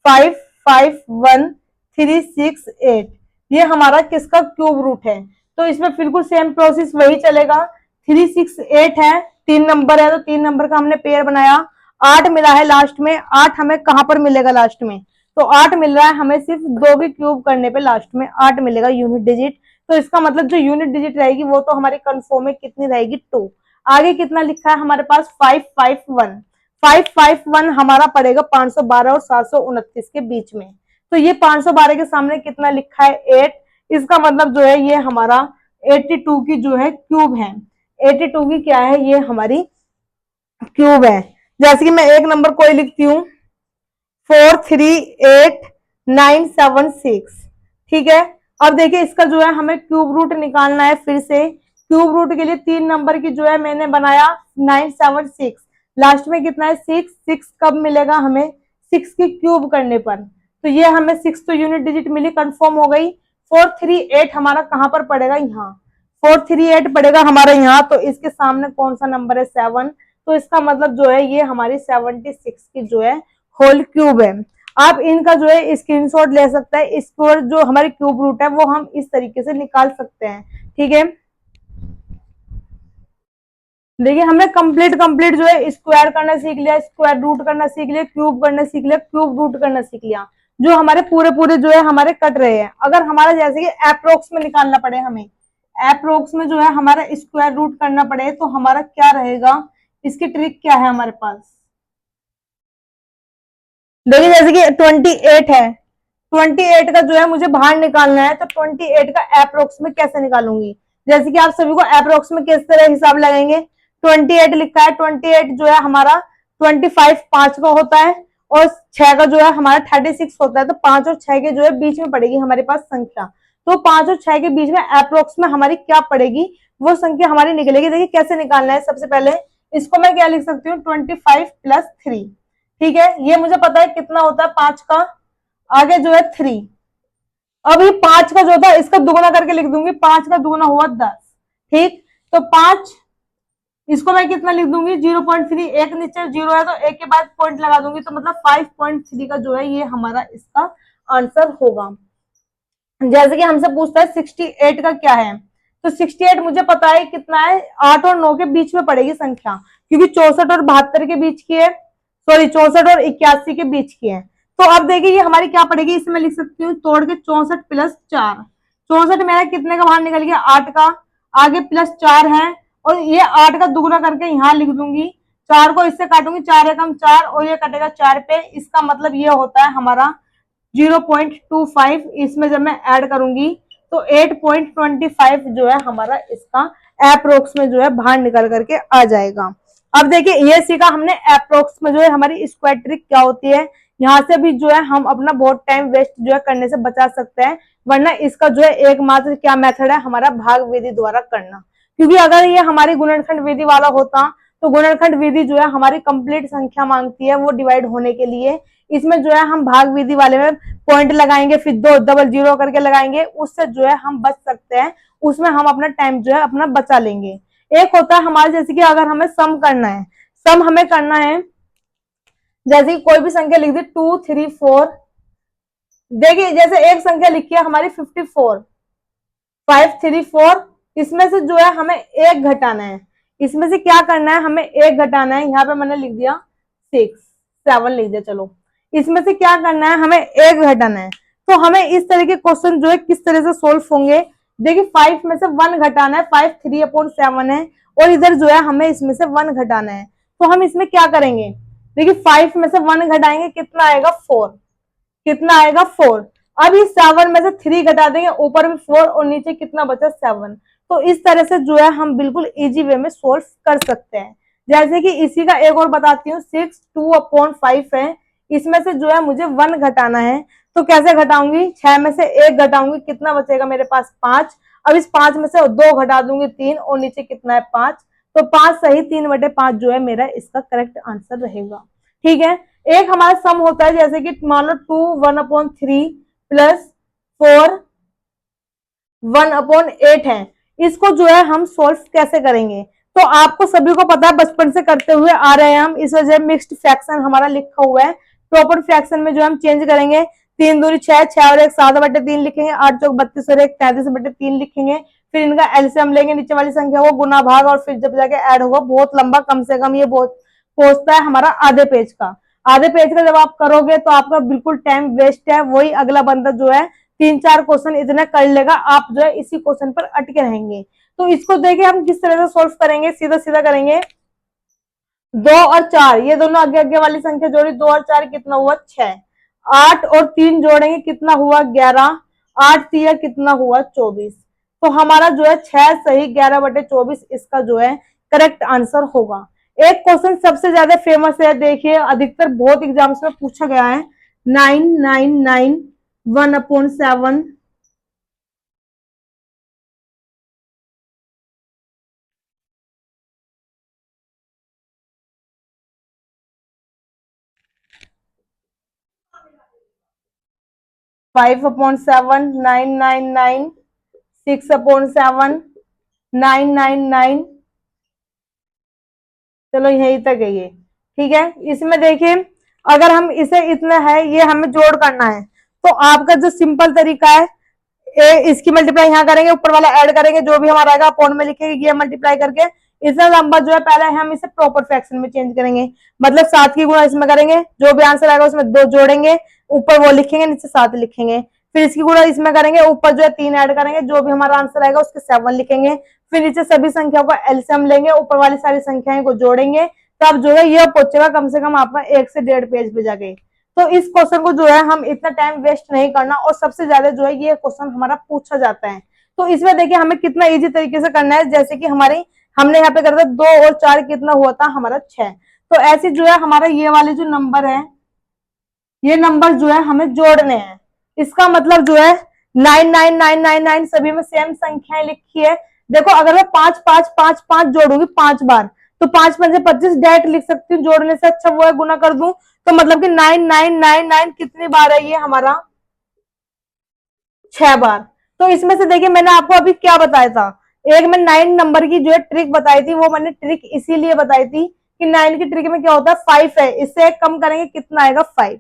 55136 8, ये हमारा किसका क्यूब रूट है। तो इसमें बिल्कुल सेम प्रोसेस वही चलेगा। 368 है, 3 नंबर है तो 3 नंबर का हमने पेयर बनाया। 8 मिला है लास्ट में, 8 हमें कहां पर मिलेगा लास्ट में, तो 8 मिल रहा है हमें सिर्फ 2 के क्यूब करने पे लास्ट में 8 मिलेगा यूनिट डिजिट। तो इसका मतलब जो यूनिट डिजिट रहेगी वो तो हमारी कंफर्म में कितनी रहेगी 2। आगे कितना लिखा है हमारे पास 551, 551 हमारा पड़ेगा 512 और 729 के बीच में। तो ये 512 के सामने कितना लिखा है 8, इसका मतलब जो है ये हमारा 82 की जो है क्यूब है। 82 की क्या है, ये हमारी क्यूब है। जैसे कि मैं एक नंबर कोई लिखती हूँ 438976, ठीक है। अब देखिए इसका जो है हमें क्यूब रूट निकालना है। फिर से क्यूब रूट के लिए 3 नंबर की जो है मैंने बनाया 976, लास्ट में कितना है 6, 6 कब मिलेगा हमें 6 की क्यूब करने पर, तो ये हमें 6 तो यूनिट डिजिट मिली, कंफर्म हो गई। 438 हमारा कहां पर पड़ेगा, यहाँ 438 पड़ेगा हमारा यहाँ, तो इसके सामने कौन सा नंबर है 7, तो इसका मतलब जो है ये हमारी 76 की जो है होल क्यूब है। आप इनका जो है स्क्रीनशॉट ले सकते हैं, इस पर जो हमारी क्यूब रूट है वो हम इस तरीके से निकाल सकते हैं, ठीक है। देखिए हमने कंप्लीट जो है स्क्वायर करना सीख लिया, स्क्वायर रूट करना सीख लिया, क्यूब करना सीख लिया, क्यूब रूट करना सीख लिया। जो हमारे पूरे पूरे जो है हमारे कट रहे हैं, अगर हमारा जैसे कि एप्रोक्स में निकालना पड़े, हमें एप्रोक्स में जो है हमारा स्क्वायर रूट करना पड़े, तो हमारा क्या रहेगा, इसकी ट्रिक क्या है हमारे पास। देखिए जैसे कि 28 है, 28 का जो है मुझे बाहर निकालना है, तो 28 का एप्रोक्स में कैसे निकालूंगी। जैसे कि आप सभी को एप्रोक्स में किस तरह हिसाब लगाएंगे, 28 लिखा है, 28 जो है हमारा 25 5 का होता है और 6 का जो है हमारा 36 होता है, तो 5 और 6 के जो है बीच में पड़ेगी हमारे पास संख्या, तो 5 और 6 के बीच में एप्रोक्स में हमारी क्या पड़ेगी वो संख्या हमारी निकलेगी। देखिए कैसे निकालना है, सबसे पहले इसको मैं क्या लिख सकती हूँ 25 + 3, ठीक है, ये मुझे पता है कितना होता है 5 का, आगे जो है 3, अब ये 5 का जो था इसका दुगुना करके लिख दूंगी, 5 का दुगुना हुआ 10, ठीक, तो 5 इसको मैं कितना लिख दूंगी 0.3, एक नीचे 0 है तो एक के बाद पॉइंट लगा दूंगी, तो मतलब 5.3 का जो है ये हमारा इसका आंसर होगा। जैसे कि हमसे पूछता है 68 का क्या है, तो 68 मुझे पता है कितना है, 8 और 9 के बीच में पड़ेगी संख्या, क्योंकि 64 और 72 के बीच की है, सॉरी 64 और 81 के बीच की है। तो अब देखिए ये हमारी क्या पड़ेगी, इसमें लिख सकती हूँ तोड़ के 64 + 4, 64 मेरा कितने का बाहर निकल गया 8 का, आगे +4 है और ये 8 का दुगुना करके यहाँ लिख दूंगी, 4 को इससे काटूंगी, 4 एकम 4 और ये कटेगा 4 पे, इसका मतलब ये होता है हमारा 0.25, इसमें जब मैं ऐड करूंगी तो 8.25 जो है हमारा इसका एप्रोक्स में जो है बाहर निकल करके आ जाएगा। अब देखिए ये सीखा हमने एप्रोक्स में जो है हमारी स्क्वायर ट्रिक क्या होती है, यहाँ से भी जो है हम अपना बहुत टाइम वेस्ट जो है करने से बचा सकते हैं, वरना इसका जो है एकमात्र क्या मेथड है हमारा भाग विधि द्वारा करना, क्योंकि अगर ये हमारी गुणनखंड विधि वाला होता तो गुणनखंड विधि जो है हमारी कंप्लीट संख्या मांगती है वो डिवाइड होने के लिए, इसमें जो है हम भाग विधि वाले में पॉइंट लगाएंगे फिर 2 डबल जीरो करके लगाएंगे, उससे जो है हम बच सकते हैं, उसमें हम अपना टाइम जो है अपना बचा लेंगे। एक होता है हमारे जैसे कि अगर हमें सम करना है, सम हमें करना है, जैसे कि कोई भी संख्या लिख दी 2 3 4, देखिए जैसे एक संख्या लिखी है हमारी 54 5 3 4, इसमें से जो है हमें एक घटाना है, इसमें से क्या करना है हमें एक घटाना है, यहाँ पे मैंने लिख दिया 6 7 लिख दिया, चलो इसमें से क्या करना है हमें एक घटाना है, तो हमें इस तरह के क्वेश्चन जो है किस तरह से सोल्व होंगे। देखिए 5 में से 1 घटाना है, 5 3/7 है और इधर जो है हमें इसमें से 1 घटाना है, तो हम इसमें क्या करेंगे, देखिए 5 में से 1 घटाएंगे कितना आएगा 4, कितना आएगा 4, अब इस 7 में से 3 घटा देंगे, ऊपर भी 4 और नीचे कितना बचा 7, तो इस तरह से जो है हम बिल्कुल इजी वे में सोल्व कर सकते हैं। जैसे कि इसी का एक और बताती हूँ 6 2/5 है, इसमें से जो है मुझे 1 घटाना है, तो कैसे घटाऊंगी 6 में से 1 घटाऊंगी, कितना बचेगा मेरे पास 5, अब इस 5 में से 2 घटा दूंगी 3 और नीचे कितना है 5, तो 5 सही 3/5 जो है मेरा इसका करेक्ट आंसर रहेगा, ठीक है। एक हमारा सम होता है जैसे कि मान लो 2 1/3 + 4 1/8 है, इसको जो है हम सोल्व कैसे करेंगे, तो आपको सभी को पता है, बचपन से करते हुए आ रहे हैं हम, इस वजह मिक्स्ड फ्रैक्शन हमारा लिखा हुआ है। प्रॉपर फ्रैक्शन में जो हम चेंज करेंगे, 3 दूनी 6, 6 और 1 7/3 लिखेंगे, 8 चौक 32 और 1 33/3 लिखेंगे। फिर इनका एलसीएम लेंगे, नीचे वाली संख्या को गुना भाग, और फिर जब जाके ऐड होगा, बहुत लंबा, कम से कम ये बहुत पहुंचता है हमारा आधे पेज का। आधे पेज का जब आप करोगे तो आपका बिल्कुल टाइम वेस्ट है। वही अगला बंदा जो है 3-4 क्वेश्चन इतना कर लेगा, आप जो है इसी क्वेश्चन पर अटके रहेंगे। तो इसको देखिए हम किस तरह से सोल्व करेंगे, सीधा सीधा करेंगे। 2 और 4 ये दोनों आगे आगे वाली संख्या जोड़ी, 2 और 4 कितना हुआ 6। 8 और 3 जोड़ेंगे कितना हुआ 11। 8 3 कितना हुआ 24। तो हमारा जो है 6 सही 11/24 इसका जो है करेक्ट आंसर होगा। एक क्वेश्चन सबसे ज्यादा फेमस है, देखिए अधिकतर बहुत एग्जाम्स में पूछा गया है, 999 1/7 5/7 999 6/7 999। चलो यही तक है ये, ठीक है। इसमें देखिए अगर हम इसे इतना है, ये हमें जोड़ करना है, तो आपका जो सिंपल तरीका है, इसकी मल्टीप्लाई यहाँ करेंगे, ऊपर वाला ऐड करेंगे, जो भी हमारा आएगा अपॉन में लिखेंगे, ये मल्टीप्लाई करके इतना लंबा जो है पहले हम इसे प्रॉपर फ्रैक्शन में चेंज करेंगे, मतलब 7 की गुणा इसमें करेंगे, जो भी आंसर आएगा उसमें 2 जोड़ेंगे, ऊपर वो लिखेंगे, नीचे 7 लिखेंगे। फिर इसकी गुणा इसमें करेंगे, ऊपर जो है 3 ऐड करेंगे, जो भी हमारा आंसर आएगा उसके 7 लिखेंगे। फिर नीचे सभी संख्याओं का एलसीएम लेंगे, ऊपर वाली सारी संख्याएं को जोड़ेंगे, तब जो है ये पहुंचेगा कम से कम आपका 1 से 1.5 पेज पे जाके। तो इस क्वेश्चन को जो है हम इतना टाइम वेस्ट नहीं करना, और सबसे ज्यादा जो है ये क्वेश्चन हमारा पूछा जाता है। तो इसमें देखिए हमें कितना इजी तरीके से करना है, जैसे कि हमारी हमने यहाँ पे कर दिया 2 और 4 कितना हुआ था हमारा 6। तो ऐसे जो है हमारा ये वाले जो नंबर है, ये नंबर जो है हमें जोड़ने हैं। इसका मतलब जो है 99999 सभी में सेम संख्याएं लिखी है। देखो अगर मैं 5 5 5 5 जोड़ूंगी 5 बार, तो 5 5 25 डायरेक्ट लिख सकती हूँ, जोड़ने से अच्छा वो है गुना कर दूं, तो मतलब कि 9999 कितनी बार है ये हमारा 6 बार। तो इसमें से देखिए मैंने आपको अभी क्या बताया था, एक में 9 नंबर की जो है ट्रिक बताई थी, वो मैंने ट्रिक इसीलिए बताई थी कि 9 की ट्रिक में क्या होता है 5 है, इससे एक कम करेंगे कितना आएगा 5।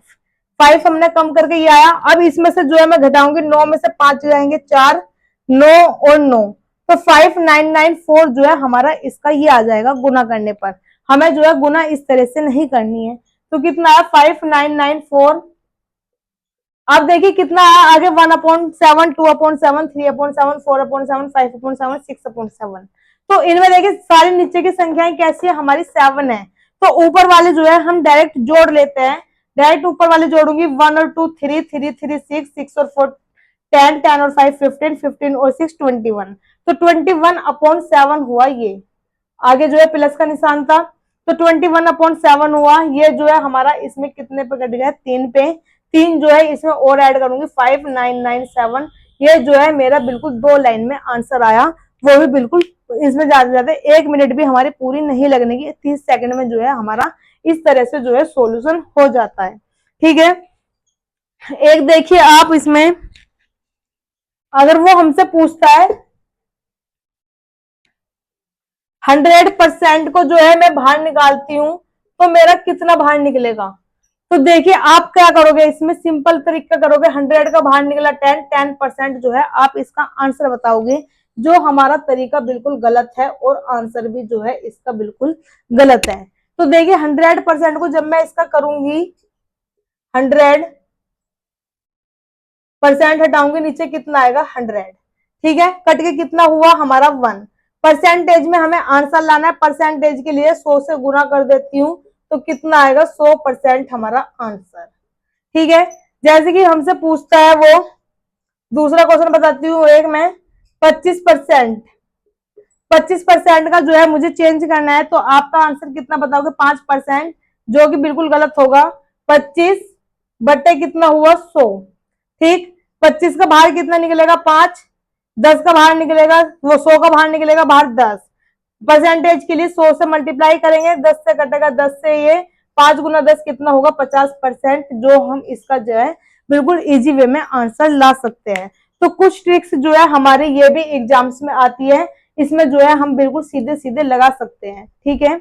5 हमने कम करके ये आया। अब इसमें से जो है मैं घटाऊंगी, 9 में से 5 जाएंगे 4, 9 और 9, तो 5994 जो है हमारा इसका ये आ जाएगा गुना करने पर। हमें जो है गुना इस तरह से नहीं करनी है। तो कितना है 5994। अब देखिए कितना है आगे 1/7 2/7 3/7 4/7 5/7 6/7। तो इनमें देखिए सारी नीचे की संख्याएं कैसी है हमारी 7 है, तो ऊपर वाले जो है हम डायरेक्ट जोड़ लेते हैं। डायरेक्ट ऊपर वाले जोड़ूंगी, 1 और 2 3 3 3 6 6 और 4 10 10 और 5 15 15 और 6 21। तो 21/7 हुआ ये। आगे जो है प्लस का निशान था, तो 21/7 हुआ। ये जो है हमारा इसमें कितने पे कट गया 3 पे। 3 जो है इसमें और ऐड करूंगी 5997। ये जो है मेरा बिल्कुल 2 लाइन में आंसर आया, वो भी बिल्कुल इसमें ज्यादा से ज्यादा 1 मिनट भी हमारी पूरी नहीं लगने की, 30 सेकंड में जो है हमारा इस तरह से जो है सॉल्यूशन हो जाता है। ठीक है, एक देखिए आप इसमें अगर वो हमसे पूछता है 100% को जो है मैं बाहर निकालती हूँ, तो मेरा कितना बाहर निकलेगा। तो देखिए आप क्या करोगे, इसमें सिंपल तरीका करोगे, 100 का बाहर निकला 10, 10% जो है आप इसका आंसर बताओगे, जो हमारा तरीका बिल्कुल गलत है और आंसर भी जो है इसका बिल्कुल गलत है। तो देखिए 100% को जब मैं इसका करूंगी 100% हटाऊंगी, नीचे कितना आएगा 100। ठीक है, कट के कितना हुआ हमारा 1। परसेंटेज में हमें आंसर लाना है, परसेंटेज के लिए 100 से गुना कर देती हूँ, तो कितना आएगा 100% हमारा आंसर। ठीक है, जैसे कि हमसे पूछता है वो दूसरा क्वेश्चन बताती हूँ एक में 25%। 25% का जो है मुझे चेंज करना है, तो आपका आंसर कितना बताओगे 5%, जो कि बिल्कुल गलत होगा। 25 बटे कितना हुआ 100। ठीक, 25 का बाहर कितना निकलेगा 5, 10 का बाहर निकलेगा, वो 100 का बाहर निकलेगा बाहर 10। परसेंटेज के लिए 100 से मल्टीप्लाई करेंगे, 10 से कटेगा 10 से, ये 5 गुना 10 कितना होगा 50%, जो हम इसका जो है बिल्कुल इजी वे में आंसर ला सकते हैं। तो कुछ ट्रिक्स जो है हमारे ये भी एग्जाम्स में आती है, इसमें जो है हम बिल्कुल सीधे सीधे लगा सकते हैं। ठीक है,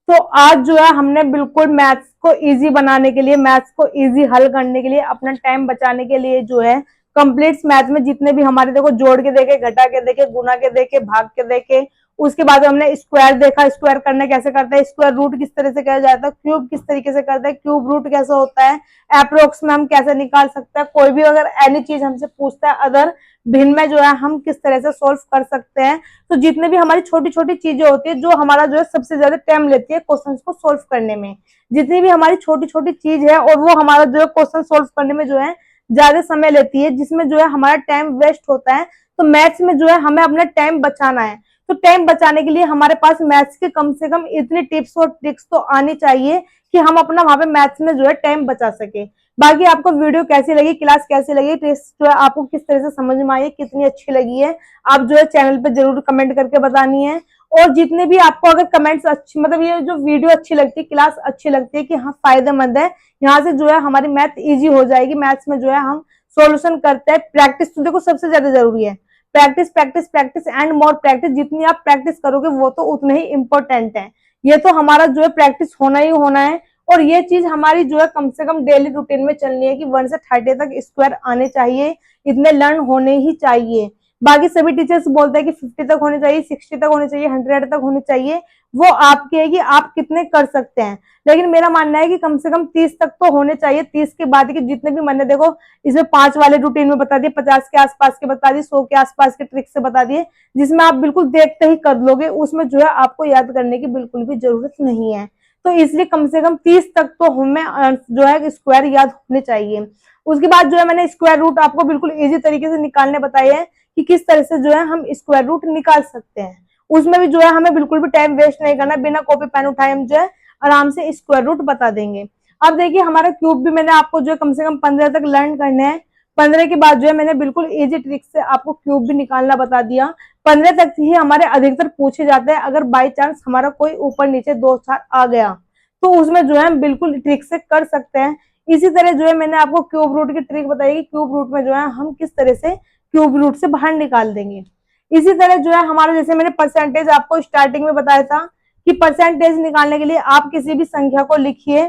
तो आज जो है हमने बिल्कुल मैथ्स को इजी बनाने के लिए, मैथ्स को इजी हल करने के लिए, अपना टाइम बचाने के लिए जो है कंप्लीट मैथ्स में जितने भी हमारे देखो जोड़ के देखे, घटा के देखे, गुना के देखे, भाग के देखे, उसके बाद हमने स्क्वायर देखा, स्क्वायर करने कैसे करते हैं, स्क्वायर रूट किस तरह से किया जाता है, क्यूब किस तरीके से करते हैं, क्यूब रूट कैसे होता है, अप्रोक्स में हम कैसे निकाल सकते हैं, कोई भी अगर एनी चीज हमसे पूछता है अदर भिन्न में जो है हम किस तरह से सोल्व कर सकते हैं। तो जितने भी हमारी छोटी छोटी चीजें होती है जो हमारा जो है सबसे ज्यादा टाइम लेती है क्वेश्चंस को सोल्व करने में, जितनी भी हमारी छोटी छोटी चीज है और वो हमारा जो है क्वेश्चन सोल्व करने में जो है ज्यादा समय लेती है, जिसमें जो है हमारा टाइम वेस्ट होता है। तो मैथ्स में जो है हमें अपना टाइम बचाना है, तो टाइम बचाने के लिए हमारे पास मैथ्स के कम से कम इतनी टिप्स और ट्रिक्स तो आनी चाहिए कि हम अपना वहां पे मैथ्स में जो है टाइम बचा सके। बाकी आपको वीडियो कैसी लगी, क्लास कैसी लगी, टेस्ट जो है आपको किस तरह से समझ में आई, कितनी अच्छी लगी है, आप जो है चैनल पे जरूर कमेंट करके बतानी है। और जितने भी आपको अगर कमेंट्स अच्छी, मतलब ये जो वीडियो अच्छी लगती है, क्लास अच्छी लगती है कि हाँ फायदेमंद है, यहाँ से जो है हमारी मैथ इजी हो जाएगी, मैथ्स में जो है हम सोल्यूशन करते हैं। प्रैक्टिस तो देखो सबसे ज्यादा जरूरी है, practice practice practice and more practice, जितनी आप प्रैक्टिस करोगे वो तो उतना ही इंपॉर्टेंट है। ये तो हमारा जो है प्रैक्टिस होना ही होना है, और ये चीज हमारी जो है कम से कम डेली रूटीन में चलनी है कि 1 से 30 तक स्क्वायर आने चाहिए, इतने लर्न होने ही चाहिए। बाकी सभी टीचर्स बोलते हैं कि 50 तक होने चाहिए, 60 तक होने चाहिए, 100 तक होने चाहिए, वो आपके है कि आप कितने कर सकते हैं। लेकिन मेरा मानना है कि कम से कम 30 तक तो होने चाहिए। 30 के बाद के जितने भी मैंने देखो इसमें 5 वाले रूटीन में बता दिए, 50 के आसपास के बता दिए, 100 के आसपास के ट्रिक से बता दिए, जिसमें आप बिल्कुल देखते ही कर लोगे, उसमें जो है आपको याद करने की बिल्कुल भी जरूरत नहीं है। तो इसलिए कम से कम 30 तक तो हमें जो है स्क्वायर याद होने चाहिए। उसके बाद जो है मैंने स्क्वायर रूट आपको बिल्कुल इजी तरीके से निकालने बताए हैं कि किस तरह से जो है हम स्क्वायर रूट निकाल सकते हैं। उसमें भी जो है हमें बिल्कुल भी टाइम वेस्ट नहीं करना, बिना कॉपी पेन उठाए हम जो है आराम से स्क्वायर रूट बता देंगे। अब देखिए हमारा क्यूब भी मैंने आपको जो है कम से कम 15 तक लर्न करने हैं। 15 के बाद जो है मैंने बिल्कुल इजी ट्रिक से आपको क्यूब भी निकालना बता दिया। 15 तक ही हमारे अधिकतर पूछे जाते हैं, अगर बाई चांस हमारा कोई ऊपर नीचे 2-4 आ गया तो उसमें जो है हम बिल्कुल ट्रिक से कर सकते हैं। इसी तरह जो है मैंने आपको क्यूब रूट की ट्रिक बताई कि क्यूब रूट में जो है हम किस तरह से क्यूब रूट से बाहर निकाल देंगे। इसी तरह जो है हमारा, जैसे मैंने परसेंटेज आपको स्टार्टिंग में बताया था कि परसेंटेज निकालने के लिए आप किसी भी संख्या को लिखिए,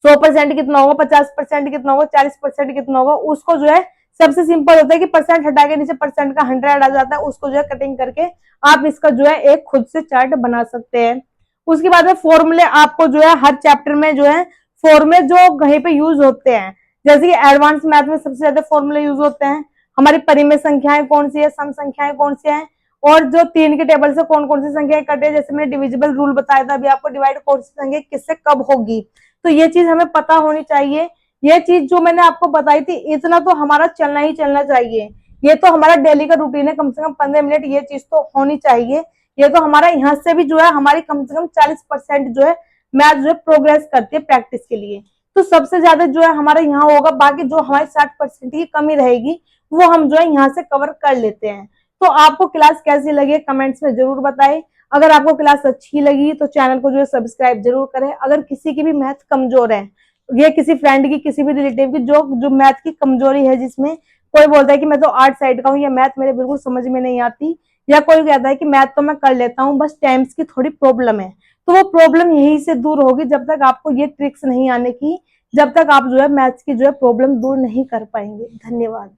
100% कितना होगा, 50% कितना होगा, 40% कितना होगा, उसको जो है सबसे सिंपल होता है कि परसेंट हटा के नीचे परसेंट का 100 आ जाता है, उसको जो है कटिंग करके आप इसका जो है एक खुद से चार्ट बना सकते हैं। उसके बाद में फॉर्मूले आपको जो है हर चैप्टर में जो है फॉर्मूले जो कहीं पे यूज होते हैं, जैसे कि एडवांस मैथ में सबसे ज्यादा फॉर्मूले यूज होते हैं, हमारी परिमेय संख्याएं कौन सी है, सम संख्याएं कौन सी है, और जो 3 के टेबल से कौन कौन सी संख्याएं कटे, जैसे मैंने डिविजिबल रूल बताया था अभी आपको, डिवाइड कौन सी संख्या किससे कब होगी, तो ये चीज हमें पता होनी चाहिए। ये चीज जो मैंने आपको बताई थी इतना तो हमारा चलना ही चलना चाहिए, ये तो हमारा डेली का रूटीन है, कम से कम 15 मिनट ये चीज तो होनी चाहिए। ये तो हमारा यहाँ से भी जो है हमारी कम से कम 40% जो है मैथ जो है प्रोग्रेस करती है प्रैक्टिस के लिए। तो सबसे ज्यादा जो है हमारा यहाँ होगा, बाकी जो हमारी 60% की कमी रहेगी वो हम जो है यहाँ से कवर कर लेते हैं। तो आपको क्लास कैसी लगी कमेंट्स में जरूर बताएं। अगर आपको क्लास अच्छी लगी तो चैनल को जो है सब्सक्राइब जरूर करें। अगर किसी की भी मैथ कमजोर है, ये किसी फ्रेंड की, किसी भी रिलेटिव की जो जो मैथ की कमजोरी है, जिसमें कोई बोलता है कि मैं तो आर्ट साइड का हूँ या मैथ मेरे बिल्कुल समझ में नहीं आती, या कोई कहता है कि मैथ तो मैं कर लेता हूँ बस टाइम्स की थोड़ी प्रॉब्लम है, तो वो प्रॉब्लम यहीं से दूर होगी जब तक आपको ये ट्रिक्स नहीं आने की, जब तक आप जो है मैथ्स की जो है प्रॉब्लम दूर नहीं कर पाएंगे। धन्यवाद।